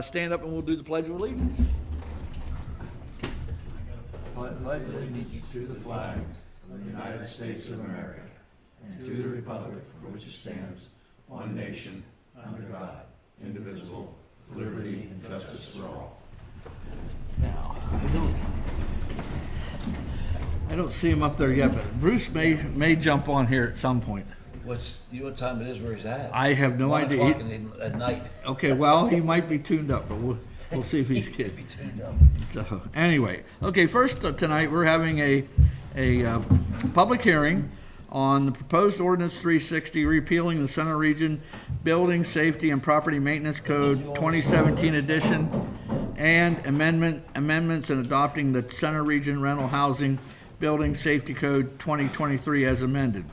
Stand up and we'll do the Pledge of Allegiance. Pledge allegiance to the flag of the United States of America and to the republic for which it stands, one nation, under God, indivisible, with liberty and justice for all. Now, I don't see him up there yet, but Bruce may jump on here at some point. You know what time it is where he's at? I have no 1 idea. o'clock at night. Okay, well, he might be tuned up, but we'll see if he's Be kidding. tuned up. So, anyway, okay, first tonight we're having a public hearing on the proposed ordinance 360 repealing the Center Region Building Safety and Property Maintenance Code 2017 edition and amendments and adopting the Center Region Rental Housing Building Safety Code 2023 as amended.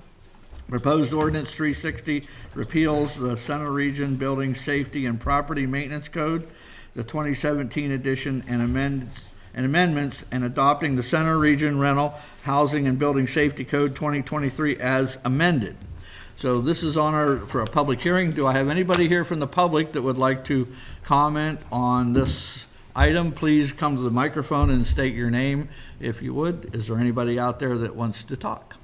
Proposed ordinance 360 repeals the Center Region Building Safety and Property Maintenance Code, the 2017 edition, and amendments and adopting the Center Region Rental Housing and Building Safety Code 2023 as amended. So this is for a public hearing. Do I have anybody here from the public that would like to comment on this item? Please come to the microphone and state your name if you would. Is there anybody out there that wants to talk?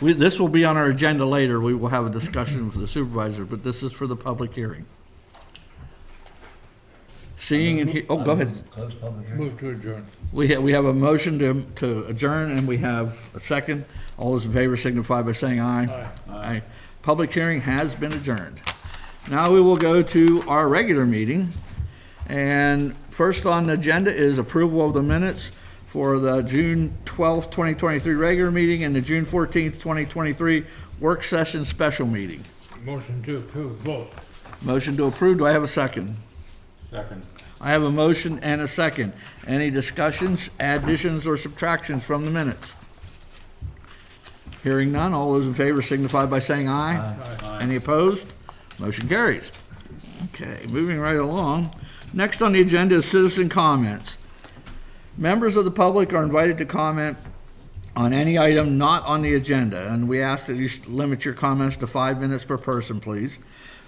This will be on our agenda later. We will have a discussion for the supervisor, but this is for the public hearing. Seeing and go ahead. Close public hearing. Move to adjourn. We have a motion to adjourn, and we have a second. All those in favor signify by saying aye. Aye. Public hearing has been adjourned. Now we will go to our regular meeting, and first on the agenda is approval of the minutes for the June 12th, 2023 regular meeting and the June 14th, 2023 work session special meeting. Motion to approve both. Motion to approve. Do I have a second? Second. I have a motion and a second. Any discussions, additions, or subtractions from the minutes? Hearing none, all those in favor signify by saying aye. Aye. Any opposed? Motion carries. Okay, moving right along. Next on the agenda is citizen comments. Members of the public are invited to comment on any item not on the agenda, and we ask that you limit your comments to 5 minutes per person, please.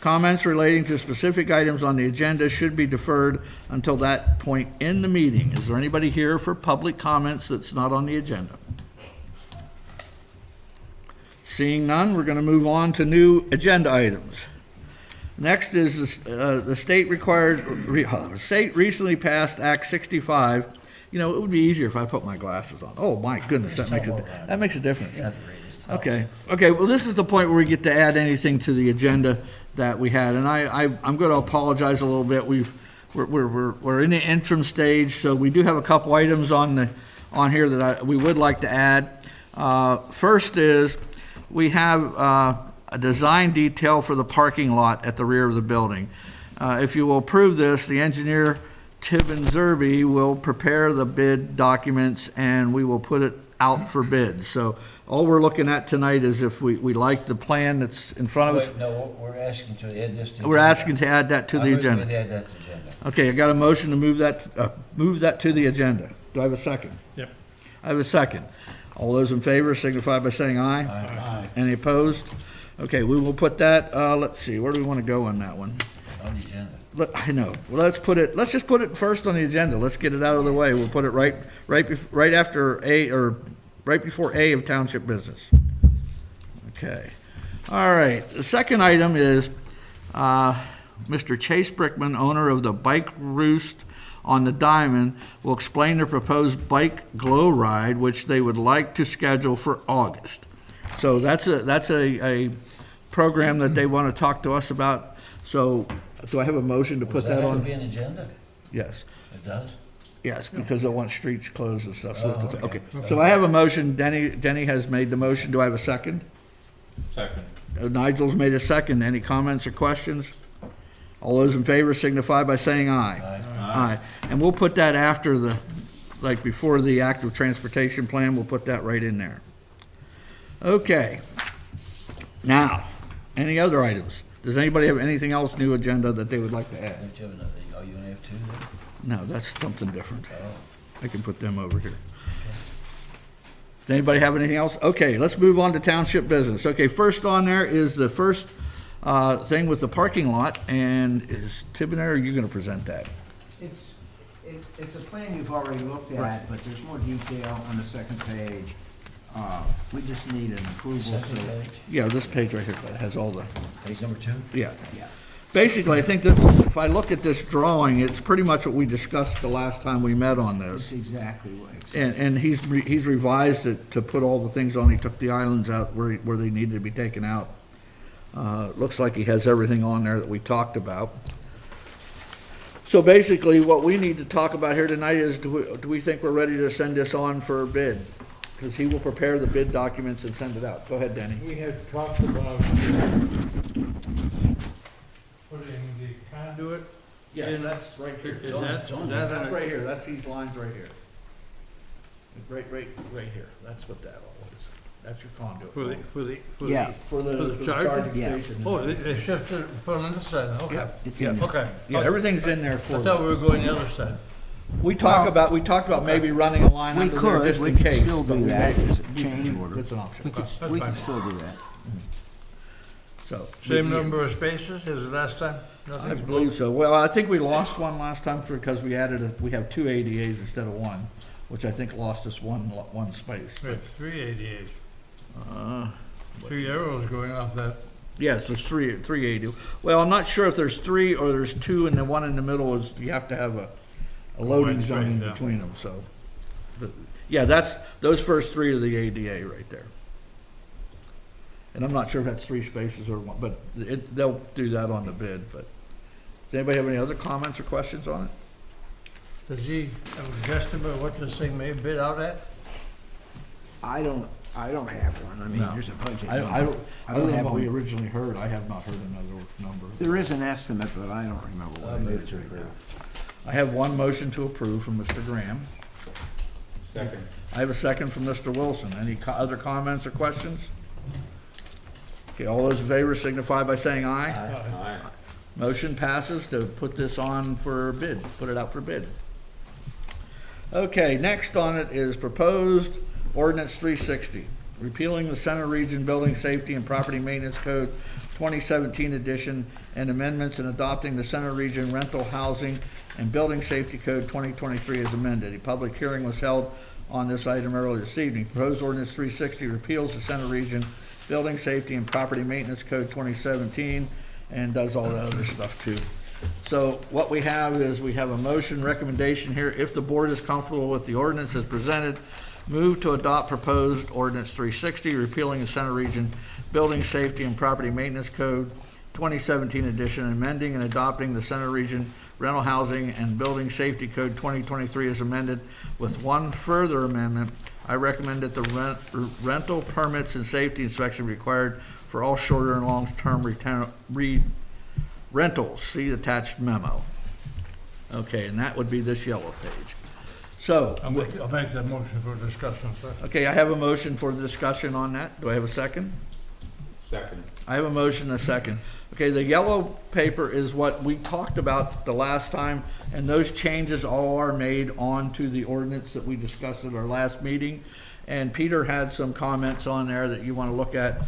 Comments relating to specific items on the agenda should be deferred until that point in the meeting. Is there anybody here for public comments that's not on the agenda? Seeing none, we're going to move on to new agenda items. Next is the state recently passed Act 65. You know, it would be easier if I put my glasses on. Oh my goodness, that makes a difference. Okay. Well, this is the point where we get to add anything to the agenda that we had, and I'm going to apologize a little bit. We're in the interim stage, so we do have a couple items on here that we would like to add. First is we have a design detail for the parking lot at the rear of the building. If you will approve this, the engineer Tibbin Zerby will prepare the bid documents and we will put it out for bids. So all we're looking at tonight is if we like the plan that's in front of us. No, we're asking to add this to. We're asking to add that to the agenda. Add that to the agenda. Okay, I got a motion to move that to the agenda. Do I have a second? Yep. I have a second. All those in favor signify by saying aye. Aye. Any opposed? Okay, we will put that, let's see, where do we want to go on that one? On the agenda. I know. Well, let's just put it first on the agenda. Let's get it out of the way. We'll put it right after A, or right before A of Township business. Okay. All right. The second item is Mr. Chase Brickman, owner of the Bike Roost on the Diamond, will explain the proposed bike glow ride, which they would like to schedule for August. So that's a program that they want to talk to us about. So do I have a motion to put that Does that have to on? be an agenda? Yes. It does? Yes, because they want streets closed and stuff. So Oh, okay. okay. So I have a motion. Denny has made the motion. Do I have a second? Second. Nigel's made a second. Any comments or questions? All those in favor signify by saying aye. Aye. And we'll put that after before the active transportation plan, we'll put that right in there. Okay. Now, any other items? Does anybody have anything else new agenda that they would like to add? Don't you have another, are you gonna have two then? No, that's something different. Oh. I can put them over here. Does anybody have anything else? Okay, let's move on to township business. Okay, first on there is the first thing with the parking lot, and is Tibbetts, are you gonna present that? It's a plan you've already looked at, but there's more detail on the second page. We just need an approval, so, Second page, Yeah, this page right here that has all the, page number 2? yeah. yeah. Basically, I think this, if I look at this drawing, it's pretty much what we discussed the last time we met on It's this. exactly what, And he's revised it to put all the things on, he took the islands out where they needed to be taken out. Looks like he has everything on there that we talked about. So basically, what we need to talk about here tonight is, do we think we're ready to send this on for bid? Because he will prepare the bid documents and send it out. Go ahead, Danny. We had talked about putting the conduit. Yes, that's right here. Is that, That's right here, that's these lines right here. Right here, that's what that all is. That's your conduit. for the. Yeah. For the charging? charging Yeah. station. Oh, it's just to put on this side, okay. Yeah. it's in there. Okay. Yeah, everything's in there I for thought you. we were going the other side. We talked about maybe running a line We under there could, just we in could case. still but do we that may- as a change order. It's an option, We could, That's we fine. could still do that. so. Same number of spaces as last time? I Nothing's believe so. Well, I think we lost one last time because we have 2 ADAs instead of 1, which I think lost us one space. We have 3 ADAs, Uh, 3 arrows going off that. Yes, there's three AD. Well, I'm not sure if there's 3 or there's 2, and the one in the middle is, you have to have a loading Wide zone in space, yeah. between them, so. But, yeah, those first 3 are the ADA right there. And I'm not sure if that's 3 spaces or 1, but they'll do that on the bid, but. Does anybody have any other comments or questions on it? Does he have a guesstimate what this thing may bid out at? I don't have one, I mean, No. there's a budget I number. don't I don't have know what we one. originally heard. I have not heard another number. There is an estimate, but I don't remember I'll what move it is to right now. approve. I have one motion to approve from Mr. Graham. Second. I have a second from Mr. Wilson. Any other comments or questions? Okay, all those in favor signify by saying aye. Aye. Motion passes to put this on for bid, put it out for bid. Okay, next on it is proposed ordinance 360, repealing the Center Region Building Safety and Property Maintenance Code 2017 edition and amendments and adopting the Center Region Rental Housing and Building Safety Code 2023 as amended. A public hearing was held on this item earlier this evening. Proposed ordinance 360 repeals the Center Region Building Safety and Property Maintenance Code 2017 and does all the other stuff too. So what we have is we have a motion recommendation here. If the board is comfortable with the ordinance as presented, move to adopt proposed ordinance 360, repealing the Center Region Building Safety and Property Maintenance Code 2017 edition, amending and adopting the Center Region Rental Housing and Building Safety Code 2023 as amended with one further amendment. I recommend that the rental permits and safety inspection required for all shorter and long-term rentals. See attached memo. Okay, and that would be this yellow page. So, I'll make that motion for discussion first. okay, I have a motion for the discussion on that. Do I have a second? Second. I have a motion and a second. Okay, the yellow paper is what we talked about the last time, and those changes all are made onto the ordinance that we discussed at our last meeting. And Peter had some comments on there that you want to look at.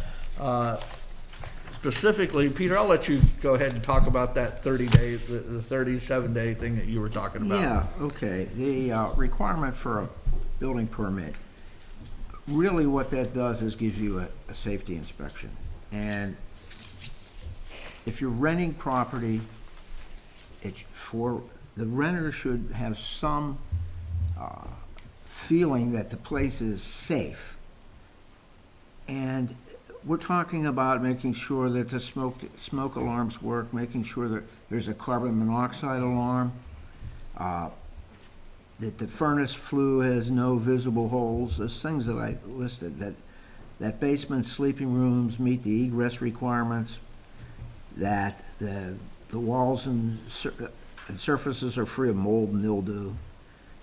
Specifically, Peter, I'll let you go ahead and talk about that 30 days, the 37-day thing that you were talking about. Yeah, okay, the requirement for a building permit, really what that does is gives you a safety inspection. And if you're renting property, the renter should have some feeling that the place is safe. And we're talking about making sure that the smoke alarms work, making sure that there's a carbon monoxide alarm, that the furnace flue has no visible holes, those things that I listed, that basement sleeping rooms meet the egress requirements, that the walls and surfaces are free of mold and mildew,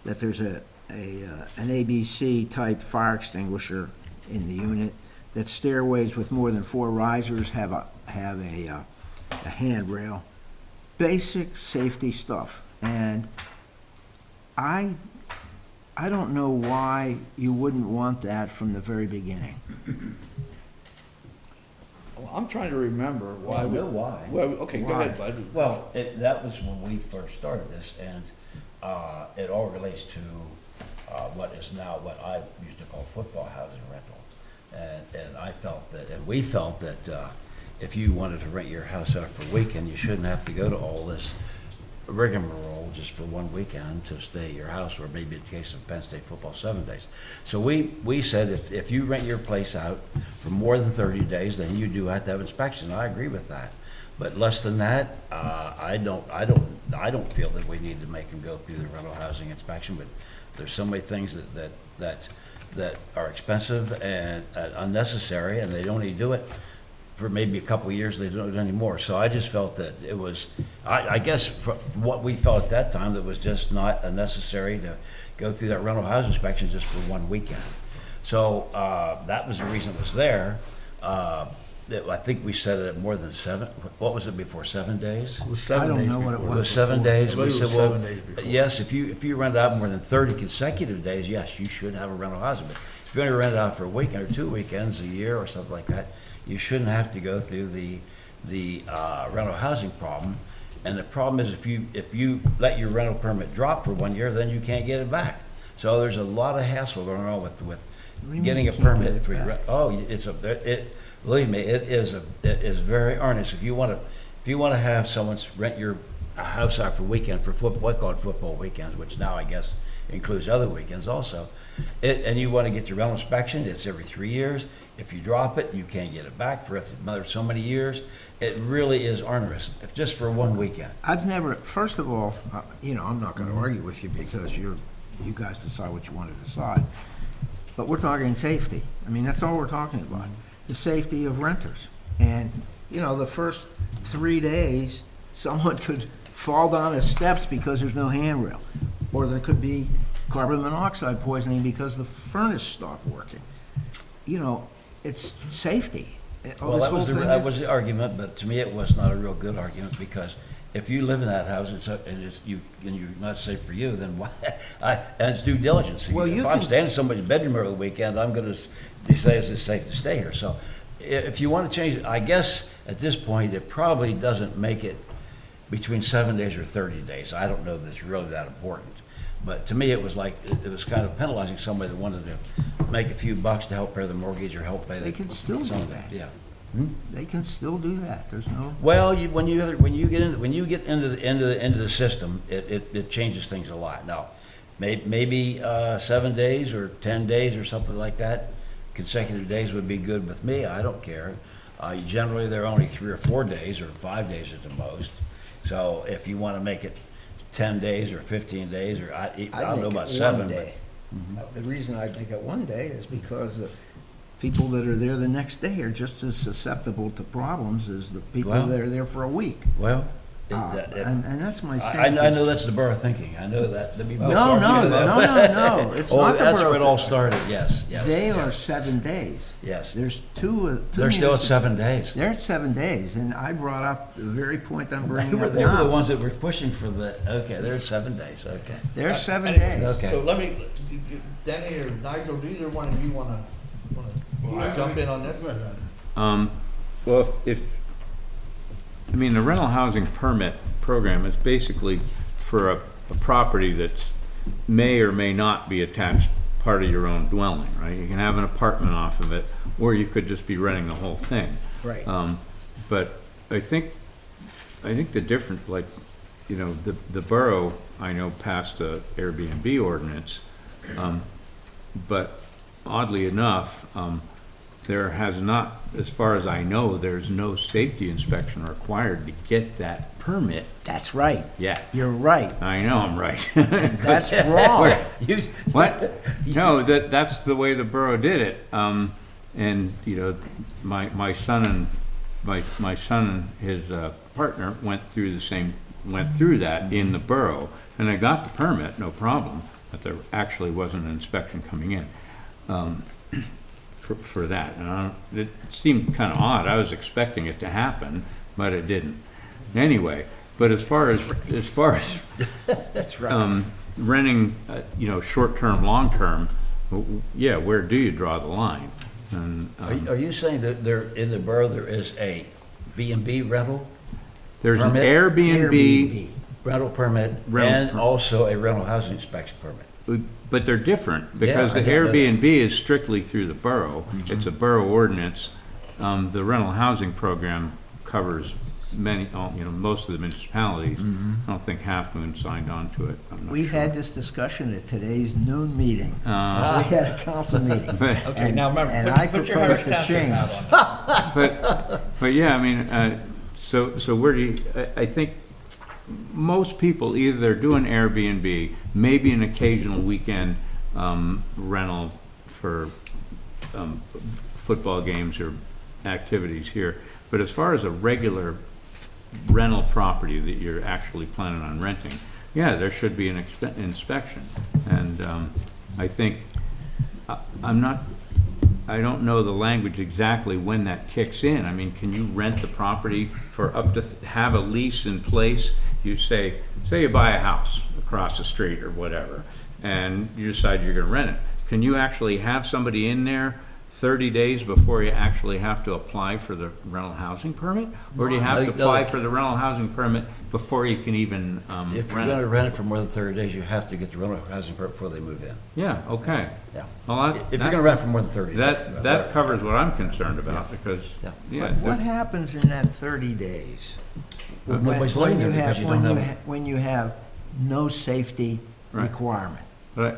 that there's an ABC type fire extinguisher in the unit, that stairways with more than 4 risers have a handrail. Basic safety stuff. And I don't know why you wouldn't want that from the very beginning. Well, I'm trying to remember why. I know why. Well, okay, go Why? ahead, Bud. Well, that was when we first started this, and it all relates to what is now what I used to call football housing rental. And I felt that, and we felt that if you wanted to rent your house out for a weekend, you shouldn't have to go to all this rigmarole just for one weekend to stay at your house, or maybe in the case of Penn State football, 7 days. So we said if you rent your place out for more than 30 days, then you do have to have inspection. I agree with that. But less than that, I don't feel that we need to make them go through the rental housing inspection. But there's so many things that are expensive and unnecessary, and they don't need to do it for maybe a couple of years. They don't do it anymore. So I just felt that it was, I guess, from what we felt at that time, that was just not necessary to go through that rental housing inspection just for one weekend. So that was the reason it was there. I think we set it at more than 7. What was it before? 7 days? It was I 7 don't days know what it before. It was 7 days. I We believe it said, was well, 7 days before. yes, if you rent out more than 30 consecutive days, yes, you should have a rental housing. But if you only rent it out for a weekend or 2 weekends a year or something like that, you shouldn't have to go through the rental housing problem. And the problem is if you let your rental permit drop for 1 year, then you can't get it back. So there's a lot of hassle going on with do you mean getting you a can't get permit it for your, back? believe me, it is very earnest. If you want to have someone rent your house out for weekend, for what called football weekends, which now I guess includes other weekends also, and you want to get your rental inspection, it's every 3 years. If you drop it, you can't get it back for another so many years. It really is onerous, if just for one weekend. I've never, first of all, I'm not gonna argue with you because you guys decide what you want to decide. But we're talking safety. I mean, that's all we're talking about, the safety of renters. And, the first 3 days, someone could fall down the steps because there's no handrail. Or there could be carbon monoxide poisoning because the furnace stopped working. It's safety. Well, that was the argument, but to me, it was not a real good argument, because if you live in that house and you're not safe for you, then why? And it's due diligence. Well, If I'm staying in somebody's bedroom over the weekend, I'm going to say it's safe to stay here. So if you want to change it, I guess at this point, it probably doesn't make it between 7 days or 30 days. I don't know that it's really that important. But to me, it was like, it was kind of penalizing somebody that wanted to make a few bucks to help pay their mortgage or help pay They can still do something. that. Yeah. They can still do that. There's no, Well, when you get into the system, it changes things a lot. Now, maybe 7 days or 10 days or something like that, consecutive days would be good with me. I don't care. Generally, they're only 3 or 4 days or 5 days at the most. So if you want to make it 10 days or 15 days, or I don't know about 7. day. The reason I'd make it 1 day is because the people that are there the next day are just as susceptible to problems as the people Well, that are there for a week. Well, And that's my I safety. know that's the borough thinking. I know that. Let me- No, no, it's Oh, not the that's where it borough. all started. Yes, yes. They are yes, 7 days. Yes. There's two. They're still at 7 days. They're at 7 days, and I brought up the very point I'm They bringing were up the now. ones that were pushing for the, okay, they're at 7 days, okay. They're 7 Anyway, days. Okay. So let me, Denny or Nigel, do either one of you want to jump in on this? Well, the rental housing permit program is basically for a property that's may or may not be attached part of your own dwelling, right? You can have an apartment off of it, or you could just be renting the whole thing. Right. But I think the difference, the borough, I know, passed a Airbnb ordinance, but oddly enough, there has not, as far as I know, there's no safety inspection required to get that permit. That's right. Yeah, You're right. I know I'm right. That's wrong. What? No, that's the way the borough did it. And my son and his partner went through that in the borough, and they got the permit, no problem. But there actually wasn't an inspection coming in. For that, and it seemed kind of odd. I was expecting it to happen, but it didn't. Anyway, but as far as That's right. renting, short term, long term, yeah, where do you draw the line? And Are you saying that there, in the borough, there is a B&B rental there's an permit? Airbnb, Rental permit Rental and permit. also a rental housing inspection permit? but they're different because I the didn't know that. Airbnb is strictly through the borough. It's a borough ordinance. The rental housing program covers many, most of the municipalities. I don't think Half Moon signed on to it. I'm not We sure. had this discussion at today's noon meeting. We had a council meeting. But, Okay, now remember, And I put your proposed Harris to Township change. hat on. but yeah, I mean, so where do you, I think most people, either they're doing Airbnb, maybe an occasional weekend rental for football games or activities here. But as far as a regular rental property that you're actually planning on renting, yeah, there should be an inspection. And I think, I don't know the language exactly when that kicks in. I mean, can you rent the property for up to, have a lease in place? You say you buy a house across the street or whatever, and you decide you're gonna rent it. Can you actually have somebody in there 30 days before you actually have to apply for the rental housing permit? Or do you have to apply for the rental housing permit before you can even If you're rent gonna it? rent it for more than 30 days, you have to get the rental housing permit before they move in. Yeah, okay. Yeah. Well, If you're gonna rent for more than 30 days. that covers what I'm concerned about, because, Yeah. yeah. What happens in that 30 days? Well, nobody's living there because you don't have. When you have no safety Right. requirement. Right.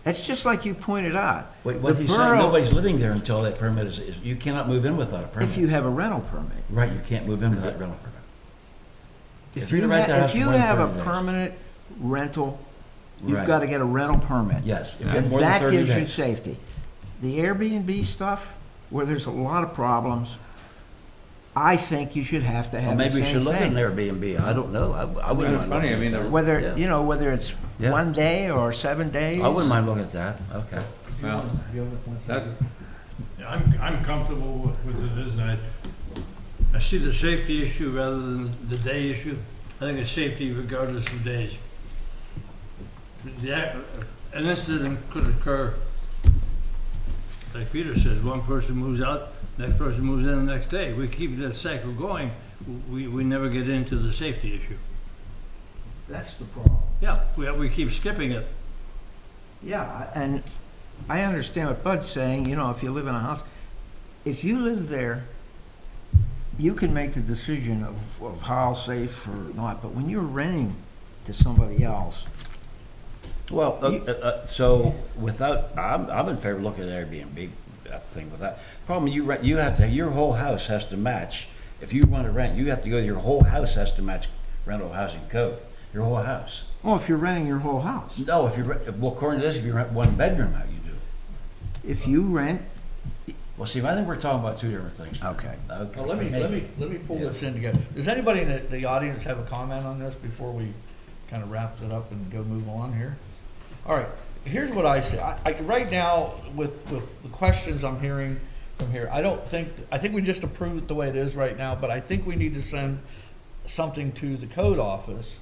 That's just like you pointed out. Wait, what The he's saying, borough- nobody's living there until that permit is, you cannot move in without a permit. If you have a rental permit. Right, you can't move in without a rental permit. If you're you gonna rent the house if you for more than have a 30 days. permanent rental, you've Right. got to get a rental permit. Yes, if you have And more than that 30 gives you days. safety. The Airbnb stuff, where there's a lot of problems, I think you should have to Well, have the maybe we same should look at an thing. Airbnb, I don't know, I wouldn't It's mind funny, looking I mean, at that. Whether, Yeah. whether it's Yeah. 1 day or 7 days. I wouldn't mind looking at that, okay. Well, that's, Yeah, I'm comfortable with it, isn't it? I see the safety issue rather than the day issue. I think it's safety regardless of days. An incident could occur, like Peter says, one person moves out, next person moves in the next day. We keep that cycle going, we never get into the safety issue. That's the problem. Yeah, we keep skipping it. Yeah, and I understand what Bud's saying, if you live in a house, if you live there, you can make the decision of how safe or not, but when you're renting to somebody else, Well, so without, I'm in favor of looking at Airbnb thing with that. Problem, you have to, your whole house has to match, if you want to rent, you have to go, your whole house has to match rental housing code, your whole house. well, if you're renting your whole house, No, well, according to this, if you rent one bedroom out, you do. if you rent, Well, see, I think we're talking about two different things. okay. Okay, Well, let me pull Yeah. this in together. Does anybody in the audience have a comment on this before we kind of wrap it up and go move on here? All right, here's what I say. Right now, with the questions I'm hearing from here, I think we just approve it the way it is right now, but I think we need to send something to the code office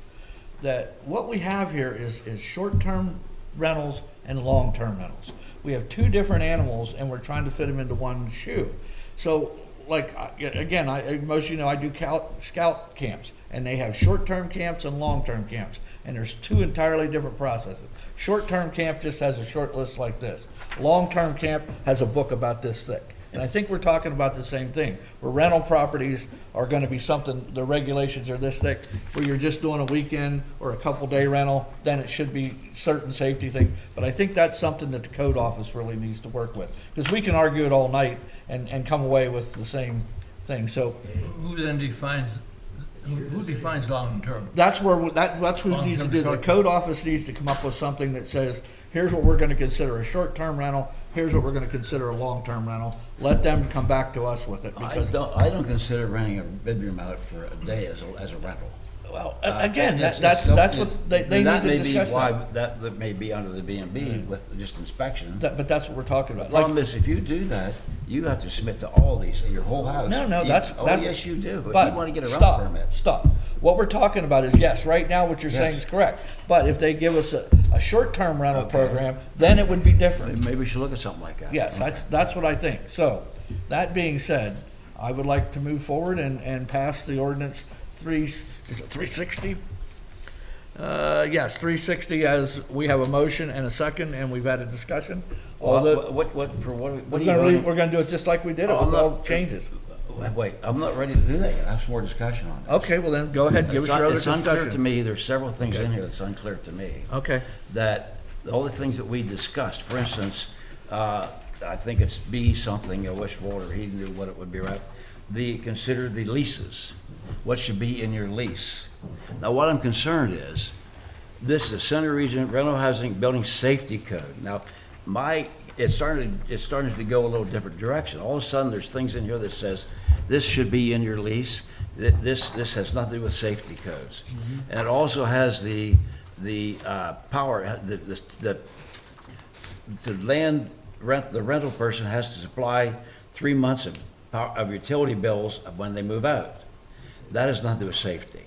that what we have here is short-term rentals and long-term rentals. We have two different animals and we're trying to fit them into one shoe. So, like, again, most of you know I do scout camps, and they have short-term camps and long-term camps, and there's two entirely different processes. Short-term camp just has a short list like this. Long-term camp has a book about this thick. And I think we're talking about the same thing, where rental properties are gonna be something, the regulations are this thick, where you're just doing a weekend or a couple day rental, then it should be certain safety thing. But I think that's something that the code office really needs to work with, because we can argue it all night and come away with the same thing. So Who then defines, who defines long-term? that's where, that's who needs to do, the code office needs to come up with something that says, here's what we're gonna consider a short-term rental, here's what we're gonna consider a long-term rental. Let them come back to us with it, I because don't consider renting a bedroom out for a day as a rental. Well, again, It's- that's it's- what they need that to may be discuss why that. that may be under the B&B with just inspection. But that's what we're talking The about. Like, problem is, if you do that, you have to submit to all these, your whole house. no, You- that's. Oh, that's- yes, you do. If but you want to get a rental stop, permit. Stop. What we're talking about is, yes, right now what you're saying is correct. But if they give us a short-term rental Okay. program, then it would be different. Maybe we should look at something like that. Yes, that's what I think. So, that being said, I would like to move forward and pass the ordinance is it 360? Yes, 360, as we have a motion and a second, and we've had a discussion. All the, What are you we're voting? gonna do it just like we did it Oh, I'm with all not- the changes. Wait, I'm not ready to do that yet. I have some more discussion on this. Okay, well then, go ahead, give us your other It's unclear to discussion. me, there's several things in Okay. here that's unclear to me. Okay, That all the things that we discussed, for instance, I think it's B something, I wish Walter, he knew what it would be, right? Consider the leases, what should be in your lease. Now, what I'm concerned is, this is Center Region Rental Housing Building Safety Code. Now, it's starting to go a little different direction. All of a sudden, there's things in here that says, this should be in your lease, this has nothing to do with safety codes. And it also has the power, the rental person has to supply 3 months of utility bills when they move out. That has nothing to do with safety.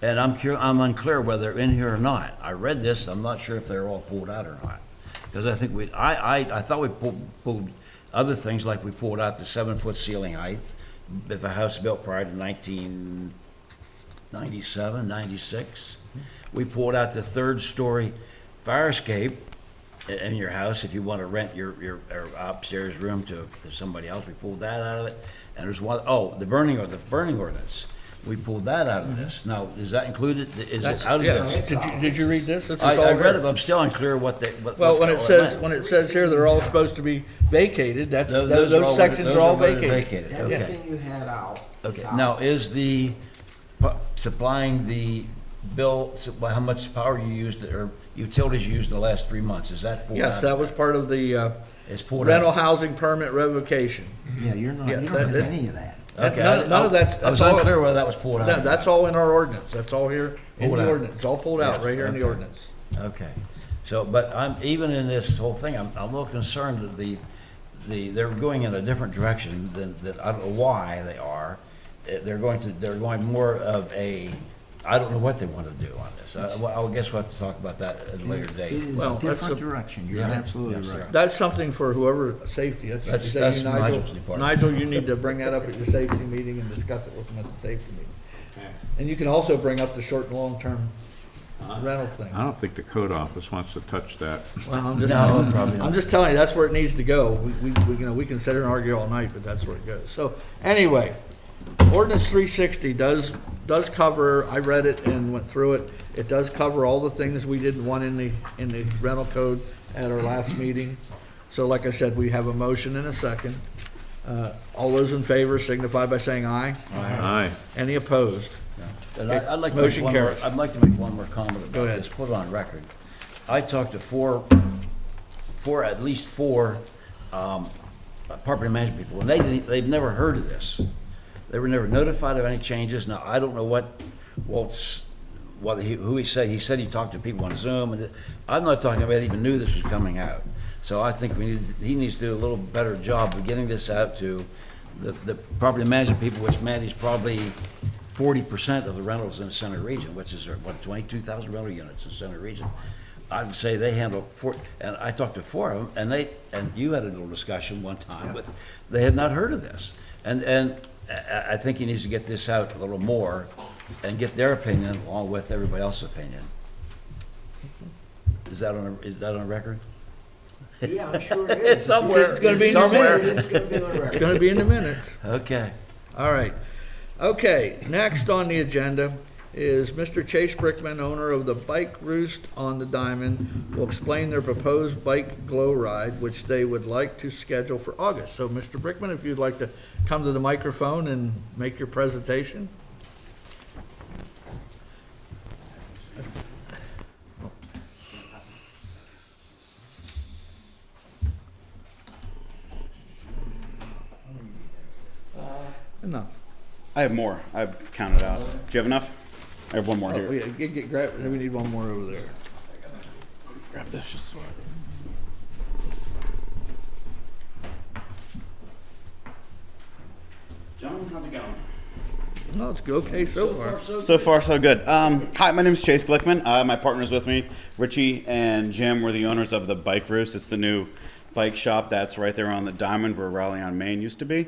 And I'm unclear whether they're in here or not. I read this, I'm not sure if they're all pulled out or not. Because I think I thought we pulled other things, like we pulled out the 7-foot ceiling height, if a house built prior to 1997, 96. We pulled out the 3rd-story fire escape in your house if you want to rent your upstairs room to somebody else. We pulled that out of it. And there's the burning ordinance. We pulled that out of this. Now, is that included? Is it out of yeah, this? did you read this? This is I all read it, here. but I'm still unclear what Well, when it all says, meant. when it says here they're all supposed to be vacated, Those are those all- sections those are all voted vacated. Okay. Everything you had out. Okay, now, is supplying the bill, how much power you used, or utilities you used in the last 3 months, is that pulled out? Yes, that was part of the It's pulled rental out. housing permit revocation. Yeah, you Yeah, don't have that- any of that. Okay, None of that's. I was that's all- unclear whether that was pulled out. No, that's all in our ordinance. That's all here in Pulled the out. ordinance. It's all pulled out Yes, right here in the okay. ordinance. Okay, so, but even in this whole thing, I'm a little concerned that they're going in a different direction than, I don't know why they are. They're going more of I don't know what they want to do on this. I guess we'll have to talk about that at a later It date. is Well, a that's different a- direction, you're Yeah, absolutely yes, right. sir. That's something for whoever, safety. That's- is that that's you, Nigel? Nigel's department. Nigel, you need to bring that up at your safety meeting and discuss it with them at the safety meeting. And you can also bring up the short and long-term rental thing. I don't think the code office wants to touch that. Well, I'm just, No, probably not. I'm just telling you, that's where it needs to go. We can sit here and argue all night, but that's where it goes. So, anyway, ordinance 360 does cover, I read it and went through it. It does cover all the things we didn't want in the rental code at our last meeting. So like I said, we have a motion and a second. All those in favor signify by saying aye. Aye. Any opposed? And I'd like to make Motion one more, carries. I'd like to make one more comment Go about ahead. this, put it on record. I talked to at least four property management people, and they've never heard of this. They were never notified of any changes. Now, I don't know what who he said. He said he talked to people on Zoom, and I'm not talking about even knew this was coming out. So I think he needs to do a little better job of getting this out to the property management people, which manage probably 40% of the rentals in the Center Region, which is, 22,000 rental units in the Center Region. I'd say they handle and I talked to four of them, and you had a little discussion one time with, they had not heard of this. And I think he needs to get this out a little more and get their opinion along with everybody else's opinion. Is that on record? Yeah, I'm sure it is. Somewhere. It's gonna be in the Somewhere. minutes. It's gonna be on It's record. gonna be in the minutes. Okay. All right. Okay, next on the agenda is Mr. Chase Brickman, owner of the Bike Roost on the Diamond, will explain their proposed bike glow ride, which they would like to schedule for August. So, Mr. Brickman, if you'd like to come to the microphone and make your presentation. Enough. I have more. I've counted out. Do you have enough? I have one more Oh, here. yeah, grab, we need one more over there. Grab this. Just Gentlemen, how's it going? No, it's okay so far. So far, so good. Hi, my name is Chase Glickman. My partner's with me. Richie and Jim were the owners of the Bike Roost. It's the new bike shop that's right there on the Diamond where Raleigh on Main used to be.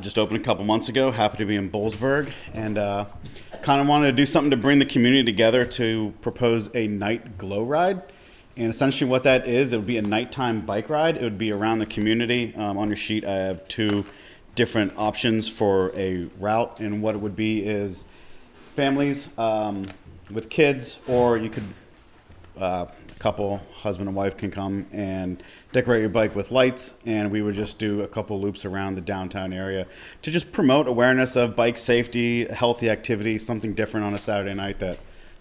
Just opened a couple months ago. Happy to be in Bullsburg. And kind of wanted to do something to bring the community together to propose a night glow ride. And essentially what that is, it would be a nighttime bike ride. It would be around the community. On your sheet, I have 2 different options for a route, and what it would be is families with kids, or you could a couple, husband and wife, can come and decorate your bike with lights, and we would just do a couple loops around the downtown area to just promote awareness of bike safety, healthy activity, something different on a Saturday night that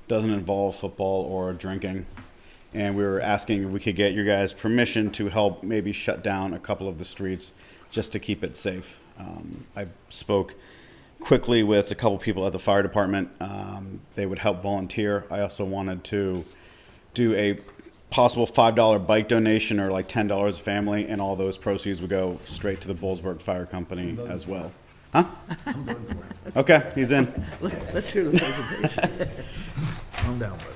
doesn't involve football or drinking. And we were asking if we could get your guys' permission to help maybe shut down a couple of the streets just to keep it safe. I spoke quickly with a couple people at the fire department. They would help volunteer. I also wanted to do a possible $5 bike donation, or like $10 a family, and all those proceeds would go straight to the Bullsburg Fire Company as well. Huh? Okay, he's in. Let's hear the presentation. I'm down with it.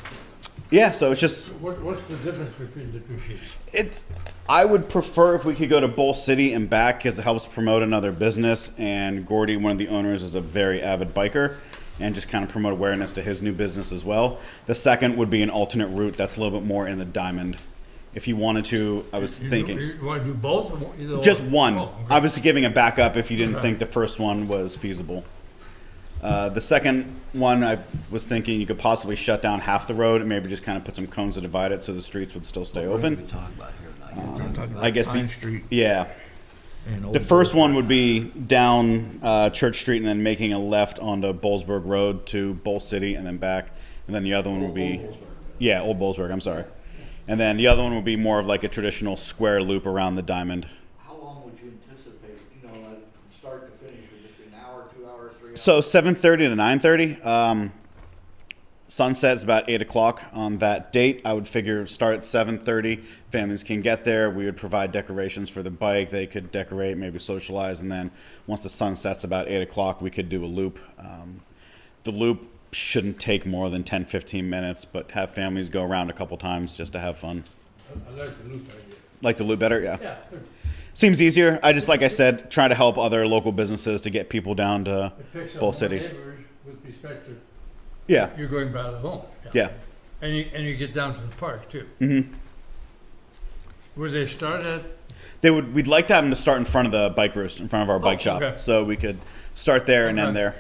Yeah, so it's just What's the difference between the 2 sheets? I would prefer if we could go to Bull City and back, because it helps promote another business. And Gordy, one of the owners, is a very avid biker, and just kind of promote awareness to his new business as well. The second would be an alternate route that's a little bit more in the Diamond. If you wanted to, I was thinking You want to do both? Or either just or? one. Oh, okay. I was giving a backup if you didn't Okay. think the first one was feasible. The second one, I was thinking you could possibly shut down half the road and maybe just kind of put some cones to divide it so the streets would still stay What are we open. talking about here tonight? I'm talking about I guess Pine Street Yeah. and Old The first Bull. one would be down Church Street and then making a left onto Bullsburg Road to Bull City and then back. And then the other one would be, yeah, Old Bullsburg, I'm sorry. And then the other one would be more of like a traditional square loop around the Diamond. How long would you anticipate, like from start to finish, would it be an hour, 2 hours, 3 hours? So 7:30 to 9:30. Sunset's about 8 o'clock on that date. I would figure start at 7:30. Families can get there. We would provide decorations for the bike. They could decorate, maybe socialize, and then once the sun sets about 8 o'clock, we could do a loop. The loop shouldn't take more than 10-15 minutes, but have families go around a couple times just to have fun. I like the loop idea. Like the loop better? Yeah. Yeah, good. Seems easier. I just, like I said, try to help other local businesses to get people down to It picks up Bull more City. neighbors with respect to, Yeah. you're going by the home. Yeah. And you get down to the park too. Mm-hmm. Where they start at? We'd like to have them to start in front of the Bike Roost, in front of our bike shop. okay. So we could start there and end Okay.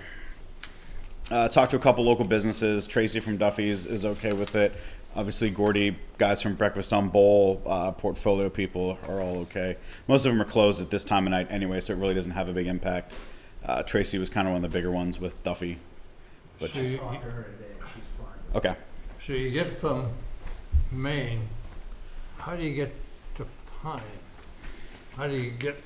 there. Talk to a couple local businesses. Tracy from Duffy's is okay with it. Obviously, Gordy, guys from Breakfast on Bowl, Portfolio people are all okay. Most of them are closed at this time of night anyway, so it really doesn't have a big impact. Tracy was kind of one of the bigger ones with Duffy. Which, So you, okay. so you get from Maine, how do you get to Pine? How do you get,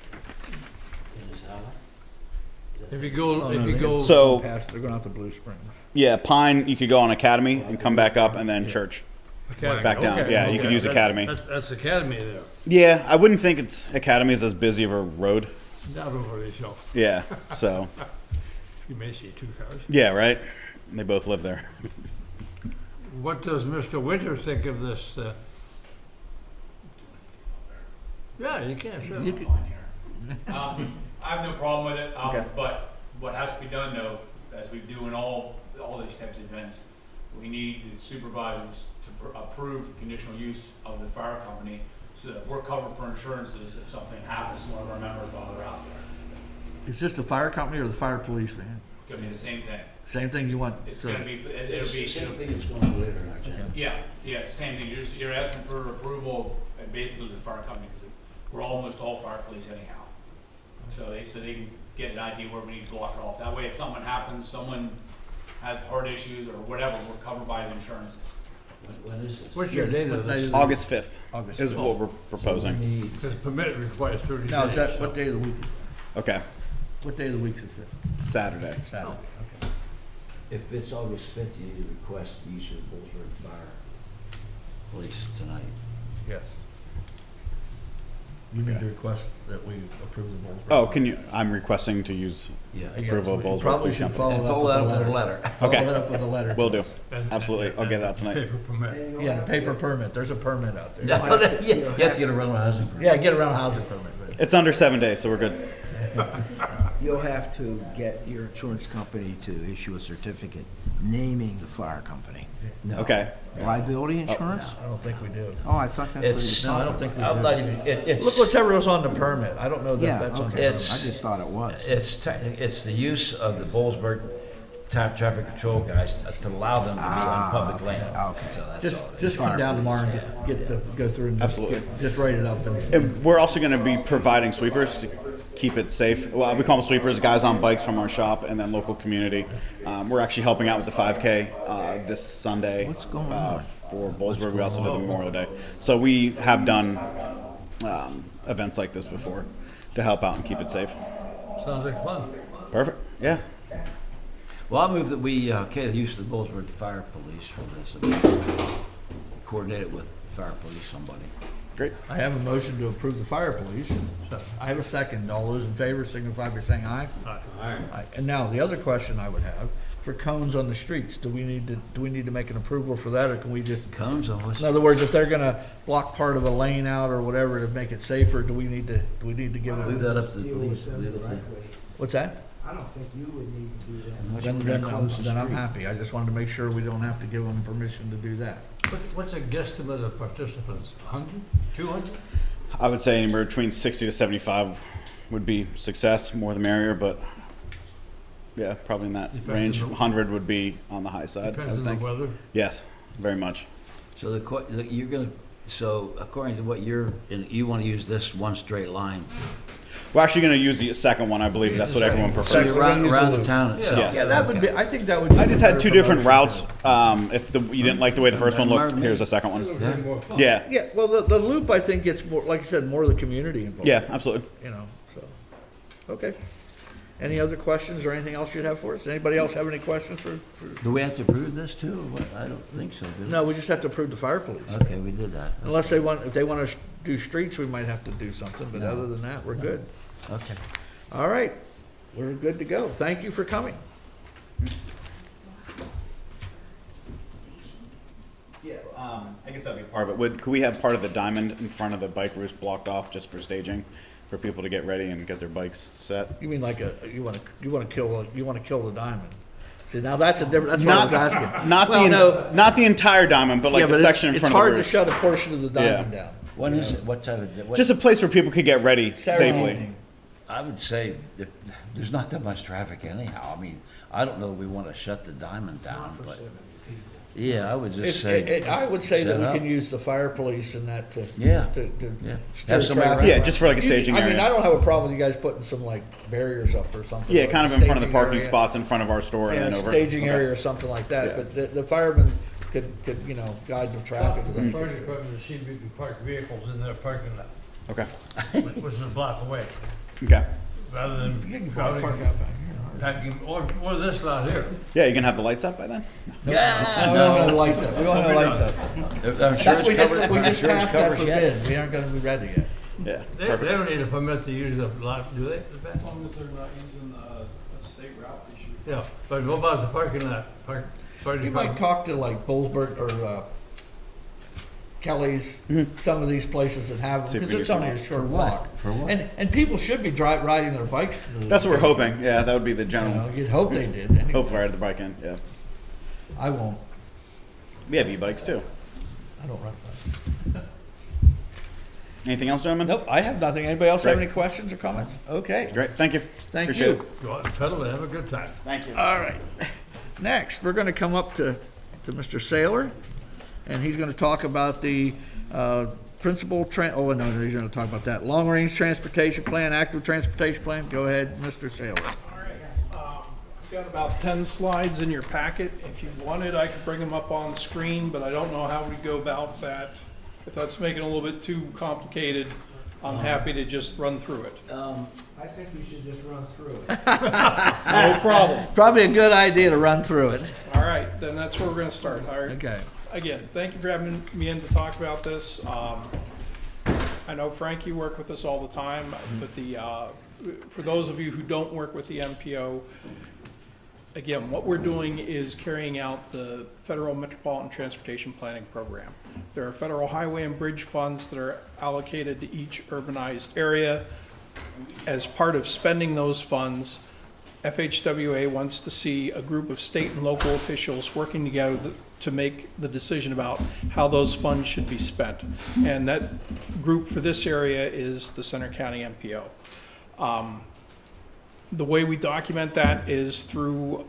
if you go, Oh, if no, you they- go, So, They're going out to Blue Springs. yeah, Pine, you could go on Academy and come back up, and then Church. Academy, back down. okay, Yeah, you could okay. use Academy. That's Academy there, Yeah, I wouldn't think Academy is as busy of a road. not overly so. Yeah, so, You may see 2 cars. yeah, right? They both live there. What does Mr. Winter think of this? Yeah, you can, sure. You could- I have no problem with it, Okay. but what has to be done though, as we do in all these types of events, we need the supervisors to approve conditional use of the fire company so that we're covered for insurances if something happens to one of our members while they're out there. Is this the fire company or the fire police van? It's gonna be the same thing. Same thing you want? It's So- gonna be, it'll be, Same thing that's going on later in our agenda. yeah, same thing. You're asking for approval of basically the fire company because we're almost all fire police anyhow. So they can get an idea where we need to block it off. That way, if something happens, someone has heart issues or whatever, we're covered by the insurance. When is this? What's your Yes, date what of day this? is it? August 5th August is 5th. what we're proposing. Need, Because permit requires 30 days. Now, is that, so- what day of the week? Okay, What day of the week is it? Saturday. Saturday, okay. If it's August 5th, you need to request the use of the Bullsburg Fire Police tonight. Yes. You need to request that we approve the Bullsburg. Oh, can you, I'm requesting to use Yeah. approval of Bullsburg Probably Police should Company. follow Follow that that with a with a letter. letter. Follow Okay. it up with a letter. Will do. And- Absolutely. I'll get it out tonight. Paper permit. Yeah, the paper permit, there's a permit out there. No, you have to get a rental housing permit. Yeah, get around housing permit. It's under 7 days, so we're good. You'll have to get your insurance company to issue a certificate naming the fire company. No. Okay. Liability insurance? I don't think we do. Oh, I thought that's what he was It's, No, I talking don't about. think we I'm do. not even, it's. Look whatever was on the permit. I don't know Yeah, that that's on okay. the I It's- just thought it was. It's the use of the Bullsburg traffic control guys to allow them to be on public land. okay. So that's Just, all it is. just come down tomorrow and go through and just, Absolutely. just write it up. And we're also going to be providing sweepers to keep it safe. Well, we call them sweepers, guys on bikes from our shop and then local community. We're actually helping out with the 5K this Sunday. What's going on? For Bullsburg. We also did the Memorial Day. So we have done events like this before to help out and keep it safe. Sounds like fun. Perfect. Yeah. Well, I move that we, okay, the use of the Bullsburg Fire Police for this. Coordinate it with fire police, somebody. Great. I have a motion to approve the fire police. I have a second. All those in favor signify by saying aye. Aye. And now, the other question I would have, for cones on the streets, do we need to make an approval for that, or can we just, Cones always. in other words, if they're gonna block part of a lane out or whatever to make it safer, do we need to give Leave them? that up to the police. Leave it to- What's that? I don't think you would need to do that. unless Then, you're then gonna I'm, close the then I'm street. happy. I just wanted to make sure we don't have to give them permission to do that. What's a guesstimate of participants? 100? 200? I would say anywhere between 60 to 75 would be success, more the merrier, but yeah, probably in that Depends range. on the- 100 would be on the high side, I Depends would on the think. weather. Yes, very much. So you're gonna, so according to what you wanna use this one straight line. We're actually going to use the second one, I believe. That's what everyone So prefers. you're around use the the loop. town itself. Yes. Yeah, that would be, I think that would be. I just had better two different promotion, routes. too. If you didn't like the way the first one looked, here's the second one. It'll be more fun. Yeah, Yeah, well, the loop, I think gets more, like I said, more of the community involved. yeah, absolutely. You know, so, okay. Any other questions or anything else you'd have for us? Anybody else have any questions for? Do we have to approve this too, or what? I don't think so, do we? No, we just have to approve the fire police. Okay, we did that. Unless if they want to do streets, we might have to do something, but other than that, we're good. Okay. All right, we're good to go. Thank you for coming. Yeah, I guess that'd be part of it. Could we have part of the diamond in front of the bike roost blocked off just for staging, for people to get ready and get their bikes set? You mean like you want to kill the diamond? See, now that's a different, that's what I was asking. Not the entire diamond, but like Yeah, the but section in it's front of the hard to roost. shut a portion of the diamond down. When is it? What time of day? Just a place where people could get ready Saturday safely. evening. I would say if, there's not that much traffic anyhow. I mean, I don't know if we want to shut the diamond down, but yeah, I would just say. I would say that set we up. can use the fire police and that to. Yeah. To Yeah. stir Have somebody traffic. Yeah, just for like a staging I mean, area. I don't have a problem with you guys putting some like barriers up or something. Yeah, like kind of a in front of the staging parking area. spots in front of our store and Yeah, then over. staging Okay. area or something like that, Yeah. but the firemen could, guide the traffic. The fire department has seen people park vehicles in their parking lot, Okay. which is a block away, Okay. rather than You can park crowding, out back here. packing, or this lot here. Yeah, you can have the lights up by then? Yeah, No, we don't have the lights up, we don't have the lights up. I'm sure That's, we it's covered. just I'm sure it's passed that covered for yet. bids, we aren't gonna be ready yet. Yeah. They Perfect. don't need a permit to use the lot, do they? As long as they're not using a state route, they should. Yeah, but what about the parking lot? Fire You might department? talk to like Bullsburg or, Kelly's, some of these places that have See if them, we because it's can only a get short For walk. what? For what? And people should be riding their bikes to the. That's what we're station. hoping. Yeah, that would be the You general know, you'd hope they did, anyway. hope if I had the bike in. Yeah. I won't, We have e-bikes too. I don't run. Anything else, gentlemen? Nope, I have nothing. Anybody else have Great. any questions or comments? Okay, Great. Thank you. thank Appreciate you. it. Go out and pedal and have a good time. Thank you. All right. Next, we're gonna come up to Mr. Saylor, and he's gonna talk about the, principal oh, no, he's gonna talk about that. Long-range transportation plan, active transportation plan. Go ahead, Mr. Saylor. All right. I've got about 10 slides in your packet. If you wanted, I could bring them up on screen, but I don't know how we go about that. If that's making it a little bit too complicated, I'm happy to just run through it. I think you should just run through it. No problem. Probably a good idea to run through it. All right, then that's where we're gonna start. All right. Okay. Again, thank you for having me in to talk about this. I know Frank, you work with us all the time, but for those of you who don't work with the MPO, again, what we're doing is carrying out the Federal Metropolitan Transportation Planning Program. There are federal highway and bridge funds that are allocated to each urbanized area. As part of spending those funds, FHWA wants to see a group of state and local officials working together to make the decision about how those funds should be spent. And that group for this area is the Center County MPO. The way we document that is through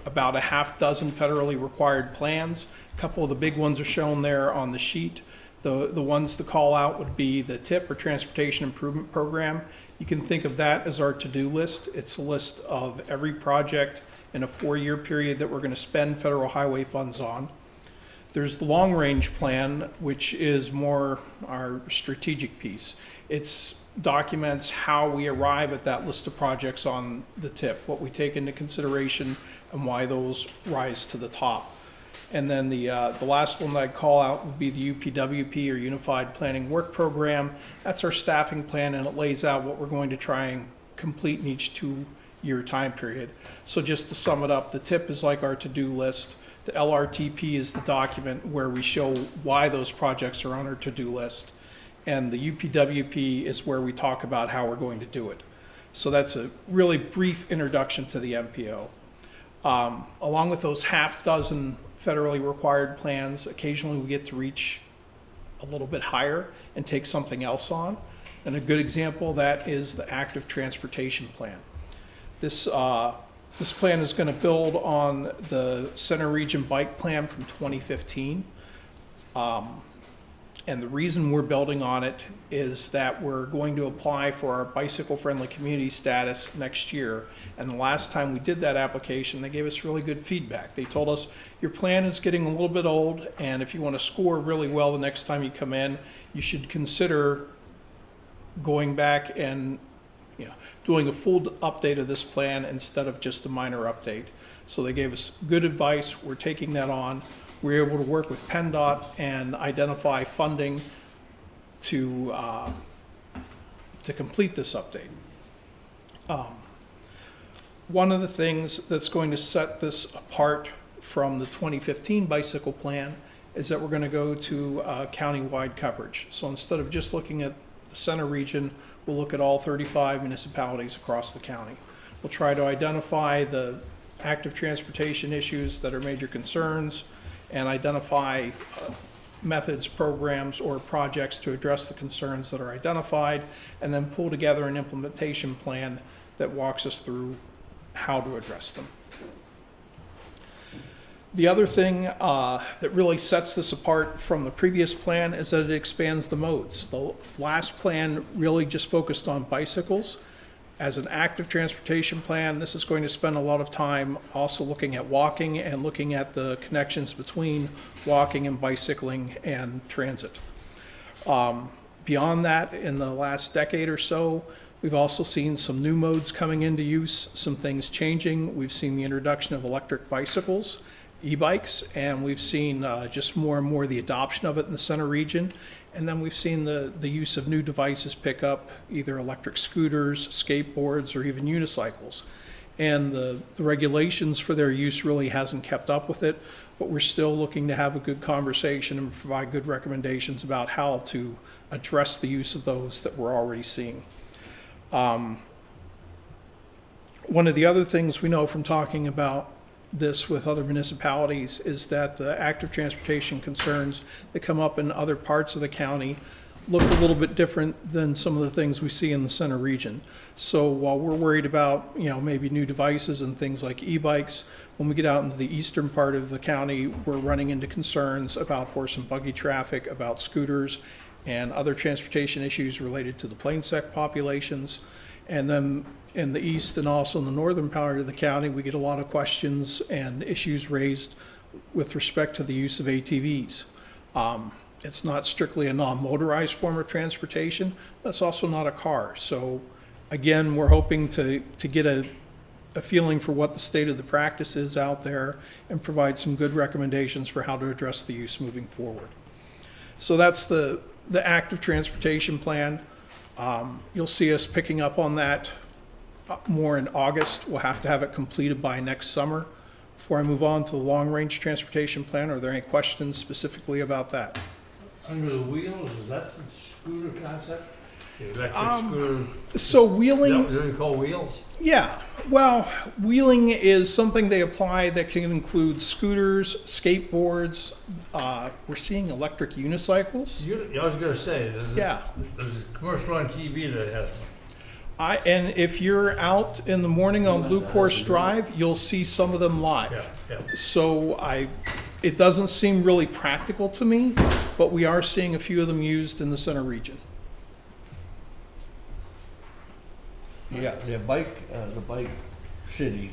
about a half dozen federally required plans. A couple of the big ones are shown there on the sheet. The ones to call out would be the TIP, or Transportation Improvement Program. You can think of that as our to-do list. It's a list of every project in a 4-year period that we're going to spend federal highway funds on. There's the long-range plan, which is more our strategic piece. It documents how we arrive at that list of projects on the TIP, what we take into consideration, and why those rise to the top. And then the last one that I'd call out would be the UPWP, or Unified Planning Work Program. That's our staffing plan, and it lays out what we're going to try and complete in each 2-year time period. So just to sum it up, the TIP is like our to-do list. The LRTP is the document where we show why those projects are on our to-do list. And the UPWP is where we talk about how we're going to do it. So that's a really brief introduction to the MPO. Along with those half dozen federally required plans, occasionally we get to reach a little bit higher and take something else on. And a good example of that is the Active Transportation Plan. This plan is going to build on the Center Region Bike Plan from 2015. And the reason we're building on it is that we're going to apply for our bicycle-friendly community status next year. And the last time we did that application, they gave us really good feedback. They told us, your plan is getting a little bit old, and if you want to score really well the next time you come in, you should consider going back and doing a full update of this plan instead of just a minor update. So they gave us good advice. We're taking that on. We're able to work with PennDOT and identify funding to complete this update. One of the things that's going to set this apart from the 2015 bicycle plan is that we're going to go to county-wide coverage. So instead of just looking at the center region, we'll look at all 35 municipalities across the county. We'll try to identify the active transportation issues that are major concerns, and identify methods, programs, or projects to address the concerns that are identified, and then pull together an implementation plan that walks us through how to address them. The other thing that really sets this apart from the previous plan is that it expands the modes. The last plan really just focused on bicycles. As an active transportation plan, this is going to spend a lot of time also looking at walking and looking at the connections between walking and bicycling and transit. Beyond that, in the last decade or so, we've also seen some new modes coming into use, some things changing. We've seen the introduction of electric bicycles, e-bikes, and we've seen just more and more the adoption of it in the center region. And then we've seen the use of new devices pick up, either electric scooters, skateboards, or even unicycles. And the regulations for their use really hasn't kept up with it, but we're still looking to have a good conversation and provide good recommendations about how to address the use of those that we're already seeing. One of the other things we know from talking about this with other municipalities is that the active transportation concerns that come up in other parts of the county look a little bit different than some of the things we see in the center region. So while we're worried about, maybe new devices and things like e-bikes, when we get out into the eastern part of the county, we're running into concerns about horse and buggy traffic, about scooters, and other transportation issues related to the plain sect populations. And then in the east and also in the northern part of the county, we get a lot of questions and issues raised with respect to the use of ATVs. It's not strictly a non-motorized form of transportation, but it's also not a car. So again, we're hoping to get a feeling for what the state of the practice is out there and provide some good recommendations for how to address the use moving forward. So that's the active transportation plan. You'll see us picking up on that more in August. We'll have to have it completed by next summer. Before I move on to the long-range transportation plan, are there any questions specifically about that? Under the wheels, is that the scooter concept? The electric scooter, So is wheeling, that what they call wheels? yeah, well, wheeling is something they apply that can include scooters, skateboards. We're seeing electric unicycles. I was gonna say, Yeah. there's a commercial on TV that has one. And if you're out in the morning on Blue Course Drive, you'll see some of them live. Yeah. So it doesn't seem really practical to me, but we are seeing a few of them used in the center region. Yeah, the bike city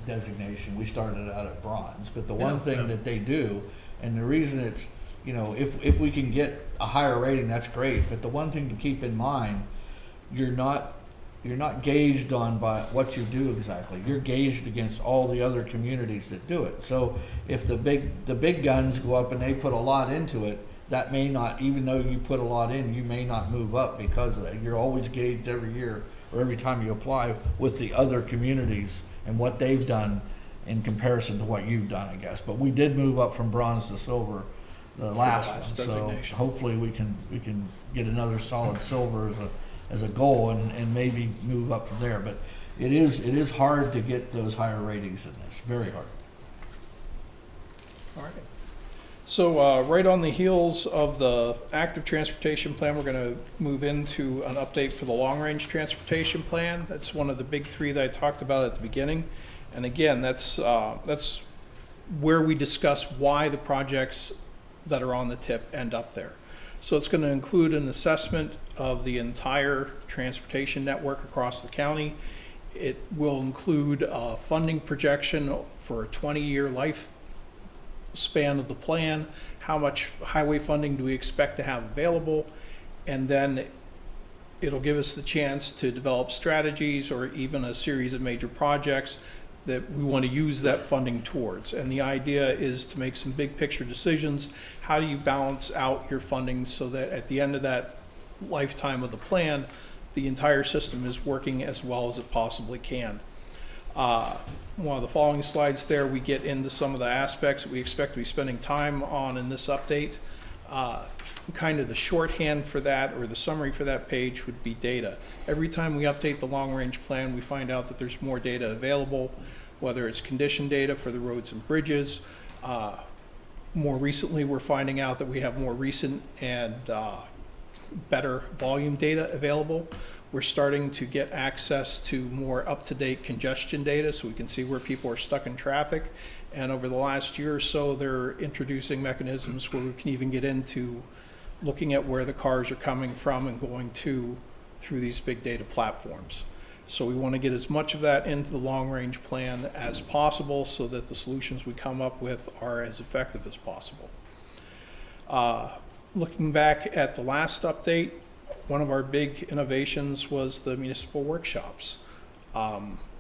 designation, we started out at bronze, but the one thing that they do, and the reason it's, you know, if we can get a higher rating, that's great, but the one thing to keep in mind, you're not gauged on by what you do exactly. You're gauged against all the other communities that do it. So if the big guns go up and they put a lot into it, that may not, even though you put a lot in, you may not move up because of that. You're always gauged every year or every time you apply with the other communities and what they've done in comparison to what you've done, I guess. But we did move up from bronze to silver, the last one. So designation. hopefully we can get another solid silver as a goal and maybe move up from there. But it is hard to get those higher ratings in this, very hard. All right. So right on the heels of the active transportation plan, we're going to move into an update for the long-range transportation plan. That's one of the big three that I talked about at the beginning. And again, that's where we discuss why the projects that are on the tip end up there. So it's going to include an assessment of the entire transportation network across the county. It will include a funding projection for a 20-year life span of the plan, how much highway funding do we expect to have available, and then it'll give us the chance to develop strategies or even a series of major projects that we want to use that funding towards. And the idea is to make some big picture decisions. How do you balance out your funding so that at the end of that lifetime of the plan, the entire system is working as well as it possibly can? One of the following slides there, we get into some of the aspects that we expect to be spending time on in this update. Kind of the shorthand for that, or the summary for that page, would be data. Every time we update the long-range plan, we find out that there's more data available, whether it's condition data for the roads and bridges. More recently, we're finding out that we have more recent and better volume data available. We're starting to get access to more up-to-date congestion data so we can see where people are stuck in traffic. And over the last year or so, they're introducing mechanisms where we can even get into looking at where the cars are coming from and going through these big data platforms. So we want to get as much of that into the long-range plan as possible so that the solutions we come up with are as effective as possible. Looking back at the last update, one of our big innovations was the municipal workshops.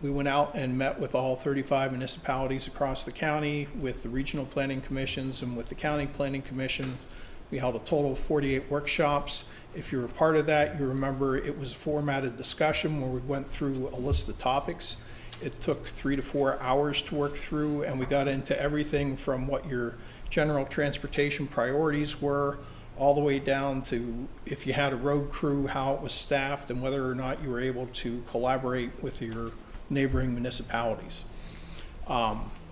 We went out and met with all 35 municipalities across the county, with the regional planning commissions and with the county planning commission. We held a total of 48 workshops. If you're a part of that, you remember it was a formatted discussion where we went through a list of topics. It took 3 to 4 hours to work through, and we got into everything from what your general transportation priorities were, all the way down to if you had a road crew, how it was staffed, and whether or not you were able to collaborate with your neighboring municipalities.